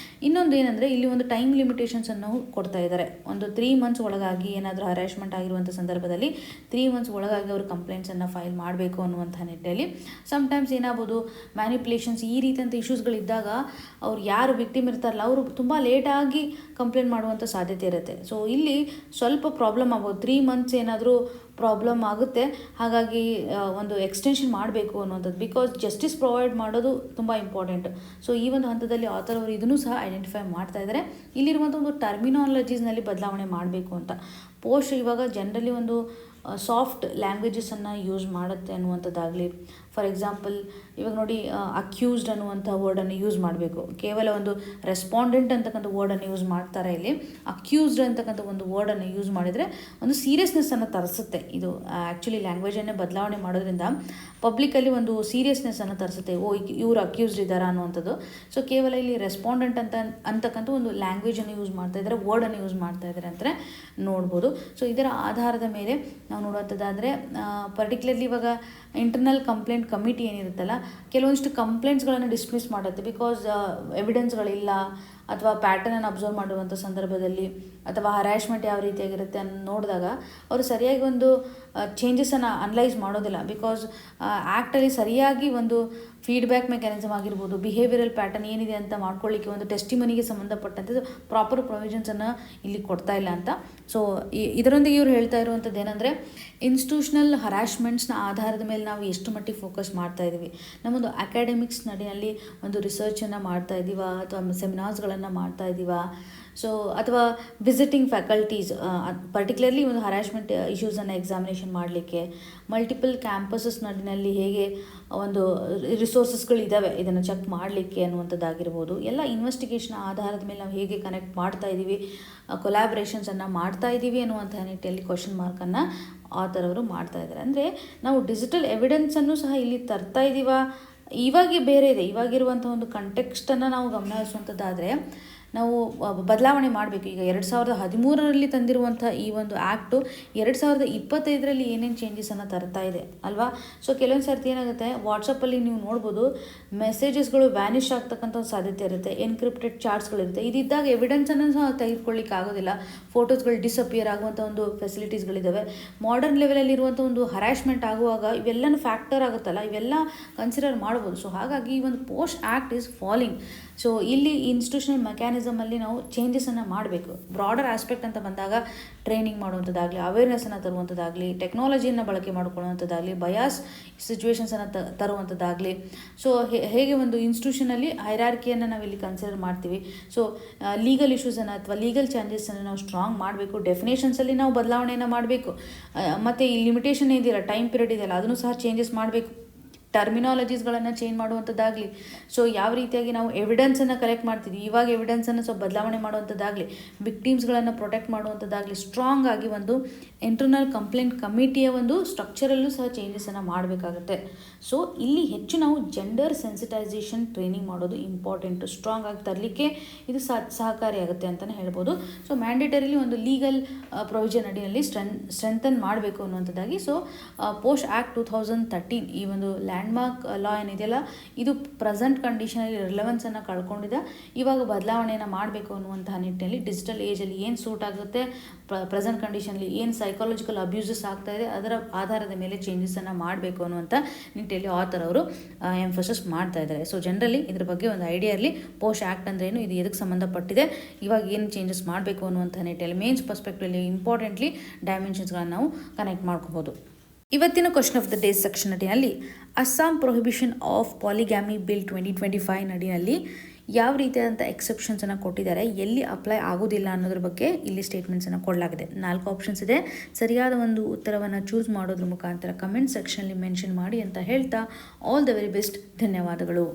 ಇನ್ನೊಂದು ಏನಂದರೆ ಇಲ್ಲಿ ಒಂದು ಟೈಮ್ ಲಿಮಿಟೇಷನ್ಸನ್ನು ಕೊಡ್ತಾ ಇದ್ದಾರೆ. ಒಂದು 3 months ಒಳಗಾಗಿ ಏನಾದರೂ ಹರಾಸ್ಮೆಂಟ್ ಆಗಿರುವಂಥ ಸಂದರ್ಭದಲ್ಲಿ 3 months ಒಳಗಾಗಿ ಅವರು ಕಂಪ್ಲೇಂಟ್ಸನ್ನು ಫೈಲ್ ಮಾಡಬೇಕು ಅನ್ನುವಂಥ ನಿಟ್ಟಿನಲ್ಲಿ. ಸಮ್ಟೈಮ್ಸ್ ಏನಾಗ್ಬೋದು, ಮ್ಯಾನಿಪುಲೇಷನ್ಸ್ ಈ ರೀತಿಯಂಥ ಇಶ್ಯೂಸ್ಗಳಿದ್ದಾಗ ಅವ್ರು ಯಾರು ವಿಕ್ಟಿಮ್ ಇರ್ತಾರಲ್ಲ ಅವರು ತುಂಬ ಲೇಟಾಗಿ ಕಂಪ್ಲೇಂಟ್ ಮಾಡುವಂಥ ಸಾಧ್ಯತೆ ಇರುತ್ತೆ. ಸೊ ಇಲ್ಲಿ ಸ್ವಲ್ಪ ಪ್ರಾಬ್ಲಮ್ ಆಗ್ಬೋದು. 3 months ಏನಾದರೂ ಪ್ರಾಬ್ಲಮ್ ಆಗುತ್ತೆ. ಹಾಗಾಗಿ ಒಂದು ಎಕ್ಸ್ಟೆನ್ಷನ್ ಮಾಡಬೇಕು ಅನ್ನುವಂಥದ್ದು. ಬಿಕಾಸ್ ಜಸ್ಟಿಸ್ ಪ್ರೊವೈಡ್ ಮಾಡೋದು ತುಂಬ ಇಂಪಾರ್ಟೆಂಟ್. ಸೊ ಈ ಒಂದು ಹಂತದಲ್ಲಿ ಆಥರ್ ಅವರು ಇದನ್ನು ಸಹ ಐಡೆಂಟಿಫೈ ಮಾಡ್ತಾ ಇದ್ದಾರೆ. ಇಲ್ಲಿರುವಂಥ ಒಂದು ಟರ್ಮಿನಾಲಜೀಸ್ನಲ್ಲಿ ಬದಲಾವಣೆ ಮಾಡಬೇಕು ಅಂತ. ಪೋಷ್ ಇವಾಗ ಜನರಲಿ ಒಂದು ಸಾಫ್ಟ್ ಲ್ಯಾಂಗ್ವೇಜಸನ್ನು ಯೂಸ್ ಮಾಡುತ್ತೆ ಅನ್ನುವಂಥದ್ದಾಗಲಿ. ಫಾರ್ ಎಕ್ಸಾಂಪಲ್ ಇವಾಗ ನೋಡಿ, ಅಕ್ಯೂಸ್ಡ್ ಅನ್ನುವಂಥ ವರ್ಡನ್ನು ಯೂಸ್ ಮಾಡಬೇಕು. ಕೇವಲ ಒಂದು ರೆಸ್ಪಾಂಡೆಂಟ್ ಅಂತಕ್ಕಂಥ ವರ್ಡನ್ನು ಯೂಸ್ ಮಾಡ್ತಾರೆ. ಇಲ್ಲಿ ಅಕ್ಯೂಸ್ಡ್ ಅಂತಕ್ಕಂಥ ಒಂದು ವರ್ಡನ್ನು ಯೂಸ್ ಮಾಡಿದರೆ ಒಂದು ಸೀರಿಯಸ್ನೆಸ್ಸನ್ನು ತರಿಸುತ್ತೆ. ಇದು ಆ್ಯಕ್ಚುಲಿ ಲ್ಯಾಂಗ್ವೇಜನ್ನೇ ಬದಲಾವಣೆ ಮಾಡೋದ್ರಿಂದ ಪಬ್ಲಿಕಲ್ಲಿ ಒಂದು ಸೀರಿಯಸ್ನೆಸ್ಸನ್ನು ತರಿಸುತ್ತೆ. ಇವರು ಅಕ್ಯೂಸ್ಡ್ ಇದ್ದಾರಾ ಅನ್ನುವಂಥದ್ದು. ಸೊ ಕೇವಲ ಇಲ್ಲಿ ರೆಸ್ಪಾಂಡೆಂಟ್ ಅಂತಕ್ಕಂಥ ಒಂದು ಲ್ಯಾಂಗ್ವೇಜನ್ನು ಯೂಸ್ ಮಾಡ್ತಾ ಇದ್ದಾರೆ, ವರ್ಡನ್ನು ಯೂಸ್ ಮಾಡ್ತಾ ಇದ್ದಾರೆ ಅಂತಲೇ ನೋಡ್ಬೋದು. ಸೊ ಇದರ ಆಧಾರದ ಮೇಲೆ ನಾವು ನೋಡುವಂಥದ್ದಾದರೆ ಪರ್ಟಿಕ್ಯುಲರ್ಲಿ ಇವಾಗ ಇಂಟರ್ನಲ್ ಕಂಪ್ಲೇಂಟ್ ಕಮಿಟಿ ಏನಿರುತ್ತಲ್ಲ, ಕೆಲವೊಂದಿಷ್ಟು ಕಂಪ್ಲೇಂಟ್ಸ್ಗಳನ್ನು ಡಿಸ್ಮಿಸ್ ಮಾಡುತ್ತೆ. ಬಿಕಾಸ್ ಎವಿಡೆನ್ಸ್ಗಳಿಲ್ಲ, ಅಥವಾ ಪ್ಯಾಟರ್ನನ್ನು ಅಬ್ಸರ್ವ್ ಮಾಡುವಂಥ ಸಂದರ್ಭದಲ್ಲಿ, ಅಥವಾ ಹರಾಸ್ಮೆಂಟ್ ಯಾವ ರೀತಿಯಾಗಿರುತ್ತೆ ಅಂತ ನೋಡಿದಾಗ ಅವರು ಸರಿಯಾಗಿ ಒಂದು ಚೇಂಜಸನ್ನು ಅನಲೈಸ್ ಮಾಡೋದಿಲ್ಲ. ಬಿಕಾಸ್ ಆ್ಯಕ್ಟಲ್ಲಿ ಸರಿಯಾಗಿ ಒಂದು ಫೀಡ್ಬ್ಯಾಕ್ ಮೆಕ್ಯಾನಿಸಮ್ ಆಗಿರ್ಬೋದು, ಬಿಹೇವಿಯರಲ್ ಪ್ಯಾಟರ್ನ್ ಏನಿದೆ ಅಂತ ಮಾಡ್ಕೊಳ್ಳಿಕ್ಕೆ ಒಂದು ಟೆಸ್ಟಿಮನಿಗೆ ಸಂಬಂಧಪಟ್ಟಂತೆ ಪ್ರಾಪರ್ ಪ್ರೊವಿಷನ್ಸನ್ನು ಇಲ್ಲಿ ಕೊಡ್ತಾ ಇಲ್ಲ ಅಂತ. ಸೊ ಇದರೊಂದಿಗೆ ಇವ್ರು ಹೇಳ್ತಾ ಇರುವಂಥದ್ದು ಏನಂದರೆ, ಇನ್ಸ್ಟಿಟ್ಯೂಷನಲ್ ಹರಾಸ್ಮೆಂಟ್ಸ್ನ ಆಧಾರದ ಮೇಲೆ ನಾವು ಎಷ್ಟು ಮಟ್ಟಿಗೆ ಫೋಕಸ್ ಮಾಡ್ತಾ ಇದ್ದೀವಿ, ನಮ್ಮೊಂದು ಅಕಾಡೆಮಿಕ್ಸ್ ನಡಿನಲ್ಲಿ ಒಂದು ರಿಸರ್ಚನ್ನು ಮಾಡ್ತಾ ಇದ್ದೀವಾ, ಅಥವಾ ಸೆಮಿನಾರ್ಸ್ಗಳನ್ನು ಮಾಡ್ತಾ ಇದ್ದೀವಾ, ಸೊ ಅಥವಾ ವಿಸಿಟಿಂಗ್ ಫ್ಯಾಕಲ್ಟೀಸ್ ಪರ್ಟಿಕ್ಯುಲರ್ಲಿ ಒಂದು ಹರಾಸ್ಮೆಂಟ್ ಇಶ್ಯೂಸನ್ನು ಎಕ್ಸಾಮಿನೇಷನ್ ಮಾಡಲಿಕ್ಕೆ ಮಲ್ಟಿಪಲ್ ಕ್ಯಾಂಪಸಸ್ ನಡಿನಲ್ಲಿ ಹೇಗೆ ಒಂದು ರಿಸೋರ್ಸಸ್ಗಳಿದ್ದಾವೆ ಇದನ್ನು ಚೆಕ್ ಮಾಡಲಿಕ್ಕೆ ಅನ್ನುವಂಥದ್ದಾಗಿರ್ಬೋದು. ಎಲ್ಲ ಇನ್ವೆಸ್ಟಿಗೇಷನ್ ಆಧಾರದ ಮೇಲೆ ನಾವು ಹೇಗೆ ಕನೆಕ್ಟ್ ಮಾಡ್ತಾ ಇದ್ದೀವಿ, ಕೊಲ್ಯಾಬ್ರೇಷನ್ಸನ್ನು ಮಾಡ್ತಾ ಇದ್ದೀವಿ ಅನ್ನುವಂಥ ನಿಟ್ಟಿನಲ್ಲಿ ಕ್ವಶನ್ ಮಾರ್ಕನ್ನು ಆಥರ್ ಅವರು ಮಾಡ್ತಾ ಇದ್ದಾರೆ. ಅಂದರೆ ನಾವು ಡಿಜಿಟಲ್ ಎವಿಡೆನ್ಸನ್ನು ಸಹ ಇಲ್ಲಿ ತರ್ತಾ ಇದ್ದೀವಾ, ಇವಾಗ ಬೇರೆ ಇದೆ, ಇವಾಗಿರುವಂಥ ಒಂದು ಕಂಟೆಕ್ಸ್ಟನ್ನು ನಾವು ಗಮನಿಸುವಂಥದ್ದಾದರೆ ನಾವು ಬದಲಾವಣೆ ಮಾಡಬೇಕು. ಈಗ 2013ರಲ್ಲಿ ತಂದಿರುವಂಥ ಈ ಒಂದು ಆ್ಯಕ್ಟು 2025ರಲ್ಲಿ ಏನೇನು ಚೇಂಜಸನ್ನು ತರ್ತಾ ಇದೆ ಅಲ್ವಾ. ಸೊ ಕೆಲವೊಂದು ಸರ್ತಿ ಏನಾಗುತ್ತೆ, ವಾಟ್ಸಪ್ಪಲ್ಲಿ ನೀವು ನೋಡ್ಬೋದು ಮೆಸೇಜಸ್ಗಳು ವ್ಯಾನಿಷ್ ಆಗ್ತಕ್ಕಂಥ ಒಂದು ಸಾಧ್ಯತೆ ಇರುತ್ತೆ, ಎನ್ಕ್ರಿಪ್ಟೆಡ್ ಚಾರ್ಟ್ಸ್ಗಳಿರುತ್ತೆ. ಇದಿದ್ದಾಗ ಎವಿಡೆನ್ಸನ್ನು ಸಹ ತೆಗೆದುಕೊಳ್ಳಿಕ್ಕೆ ಆಗೋದಿಲ್ಲ, ಫೋಟೋಸ್ಗಳು ಡಿಸಪಿಯರ್ ಆಗುವಂಥ ಒಂದು ಫೆಸಿಲಿಟೀಸ್ಗಳಿದ್ದಾವೆ. ಮಾಡರ್ನ್ ಲೆವೆಲಲ್ಲಿ ಇರುವಂಥ ಒಂದು ಹರಾಸ್ಮೆಂಟ್ ಆಗುವಾಗ ಇವೆಲ್ಲನೂ ಫ್ಯಾಕ್ಟರ್ ಆಗುತ್ತಲ್ಲ, ಇವೆಲ್ಲ ಕನ್ಸಿಡರ್ ಮಾಡ್ಬೋದು. ಸೊ ಹಾಗಾಗಿ ಈ ಒಂದು post act is falling. So ಇಲ್ಲಿ ಇನ್ಸ್ಟಿಟ್ಯೂಷನಲ್ ಮೆಕ್ಯಾನಿಸಮಲ್ಲಿ ನಾವು ಚೇಂಜಸನ್ನು ಮಾಡಬೇಕು. ಬ್ರಾಡರ್ ಆಸ್ಪೆಕ್ಟ್ ಅಂತ ಬಂದಾಗ ಟ್ರೈನಿಂಗ್ ಮಾಡುವಂಥದ್ದಾಗಲಿ, ಅವೇರ್ನೆಸ್ಸನ್ನು ತರುವಂಥದ್ದಾಗಲಿ, ಟೆಕ್ನಾಲಜಿಯನ್ನು ಬಳಕೆ ಮಾಡಿಕೊಳ್ಳುವಂಥದ್ದಾಗಲಿ, ಬಯಾಸ್ ಸಿಚುವೇಶನ್ಸನ್ನು ತರುವಂಥದ್ದಾಗಲಿ. ಸೊ ಹೇಗೆ ಒಂದು ಇನ್ಸ್ಟಿಟ್ಯೂಷನಲ್ಲಿ ಹೈರಾರ್ಕಿಯನ್ನು ನಾವು ಇಲ್ಲಿ ಕನ್ಸಿಡರ್ ಮಾಡ್ತೀವಿ. ಸೊ ಲೀಗಲ್ ಇಶ್ಯೂಸನ್ನು ಅಥವಾ ಲೀಗಲ್ ಚೇಂಜಸನ್ನು ನಾವು ಸ್ಟ್ರಾಂಗ್ ಮಾಡಬೇಕು. ಡೆಫಿನೇಷನ್ಸಲ್ಲಿ ನಾವು ಬದಲಾವಣೆಯನ್ನು ಮಾಡಬೇಕು. ಮತ್ತು ಈ ಲಿಮಿಟೇಷನ್ ಇದೆಯಲ್ಲ, ಟೈಮ್ ಪೀರಿಯಡ್ ಇದೆಯಲ್ಲ, ಅದನ್ನು ಸಹ ಚೇಂಜಸ್ ಮಾಡಬೇಕು. ಟರ್ಮಿನಾಲಜೀಸ್ಗಳನ್ನು ಚೇಂಜ್ ಮಾಡುವಂಥದ್ದಾಗಲಿ. ಸೊ ಯಾವ ರೀತಿಯಾಗಿ ನಾವು ಎವಿಡೆನ್ಸನ್ನು ಕಲೆಕ್ಟ್ ಮಾಡ್ತೀವಿ, ಇವಾಗ ಎವಿಡೆನ್ಸನ್ನು ಸ್ವಲ್ಪ ಬದಲಾವಣೆ ಮಾಡುವಂಥದ್ದಾಗಲಿ, ವಿಕ್ಟಿಮ್ಸ್ಗಳನ್ನು ಪ್ರೊಟೆಕ್ಟ್ ಮಾಡುವಂಥದ್ದಾಗಲಿ, ಸ್ಟ್ರಾಂಗ್ ಆಗಿ ಒಂದು ಇಂಟರ್ನಲ್ ಕಂಪ್ಲೇಂಟ್ ಕಮಿಟಿಯ ಒಂದು ಸ್ಟ್ರಕ್ಚರಲ್ಲೂ ಸಹ ಚೇಂಜಸನ್ನು ಮಾಡಬೇಕಾಗುತ್ತೆ. ಸೊ ಇಲ್ಲಿ ಹೆಚ್ಚು ನಾವು ಜೆಂಡರ್ ಸೆನ್ಸಿಟೈಸೇಷನ್ ಟ್ರೈನಿಂಗ್ ಮಾಡೋದು ಇಂಪಾರ್ಟೆಂಟು, ಸ್ಟ್ರಾಂಗ್ ಆಗಿ ತರಲಿಕ್ಕೆ ಇದು ಸಹಕಾರಿಯಾಗುತ್ತೆ ಅಂತಲೇ ಹೇಳ್ಬೋದು. ಸೊ ಮ್ಯಾಂಡೇಟರಿಲಿ ಒಂದು ಲೀಗಲ್ ಪ್ರೊವಿಷನ್ ಅಡಿಯಲ್ಲಿ ಸ್ಟ್ರೆಂಥನ್ ಮಾಡಬೇಕು ಅನ್ನುವಂಥದ್ದಾಗಿ. ಸೊ ಪೋಸ್ಟ್ ಆ್ಯಕ್ಟ್ 2013 ಈ ಒಂದು ಲ್ಯಾಂಡ್ಮಾರ್ಕ್ ಲಾ ಏನಿದೆಯಲ್ಲ, ಇದು ಪ್ರೆಸೆಂಟ್ ಕಂಡೀಷನಲ್ಲಿ ರಿಲೆವೆನ್ಸನ್ನು ಕಳ್ಕೊಂಡಿದೆ. ಇವಾಗ ಬದಲಾವಣೆಯನ್ನು ಮಾಡಬೇಕು ಅನ್ನುವಂತಹ ನಿಟ್ಟಿನಲ್ಲಿ ಡಿಜಿಟಲ್ ಏಜಲ್ಲಿ ಏನು ಸೂಟ್ ಆಗುತ್ತೆ, ಪ್ರೆಸೆಂಟ್ ಕಂಡೀಷನಲ್ಲಿ ಏನು ಸೈಕಾಲಜಿಕಲ್ ಅಬ್ಯೂಸಸ್ ಆಗ್ತಾ ಇದೆ, ಅದರ ಆಧಾರದ ಮೇಲೆ ಚೇಂಜಸನ್ನು ಮಾಡಬೇಕು ಅನ್ನುವಂಥ ನಿಟ್ಟಿನಲ್ಲಿ ಆಥರ್ ಅವರು ಎಂಫೋಸಿಸ್ ಮಾಡ್ತಾ ಇದ್ದಾರೆ. ಸೊ ಜನರಲಿ ಇದ್ರ ಬಗ್ಗೆ ಒಂದು ಐಡಿಯಾ ಇರಲಿ, ಪೋಸ್ಟ್ ಆ್ಯಕ್ಟ್ ಅಂದ್ರೆ ಏನು, ಇದು ಎದಕ್ಕೆ ಸಂಬಂಧಪಟ್ಟಿದೆ, ಇವಾಗ ಏನು ಚೇಂಜಸ್ ಮಾಡಬೇಕು ಅನ್ನುವಂಥ ನಿಟ್ಟಿನಲ್ಲಿ ಮೇನ್ಸ್ ಪರ್ಸ್ಪೆಕ್ಟಿವಲ್ಲಿ ಇಂಪಾರ್ಟೆಂಟ್ಲಿ ಡೈಮೆನ್ಷನ್ಸ್ಗಳನ್ನು ನಾವು ಕನೆಕ್ಟ್ ಮಾಡ್ಕೋಬೋದು. ಇವತ್ತಿನ question of the day section ನಡಿನಲ್ಲಿ Assam prohibition of polygamy bill 2025 ನಡಿನಲ್ಲಿ ಯಾವ ರೀತಿಯಾದಂಥ ಎಕ್ಸೆಪ್ಷನ್ಸನ್ನು ಕೊಟ್ಟಿದ್ದಾರೆ, ಎಲ್ಲಿ ಅಪ್ಲೈ ಆಗೋದಿಲ್ಲ ಅನ್ನೋದ್ರ ಬಗ್ಗೆ ಇಲ್ಲಿ ಸ್ಟೇಟ್ಮೆಂಟ್ಸನ್ನು ಕೊಡಲಾಗಿದೆ. 4 ಆಪ್ಷನ್ಸ್ ಇದೆ. ಸರಿಯಾದ ಒಂದು ಉತ್ತರವನ್ನು ಚೂಸ್ ಮಾಡೋದ್ರ ಮುಖಾಂತರ ಕಮೆಂಟ್ ಸೆಕ್ಷನಲ್ಲಿ ಮೆನ್ಷನ್ ಮಾಡಿ ಅಂತ ಹೇಳ್ತಾ ಆಲ್ ದ ವೆರಿ ಬೆಸ್ಟ್. ಧನ್ಯವಾದಗಳು.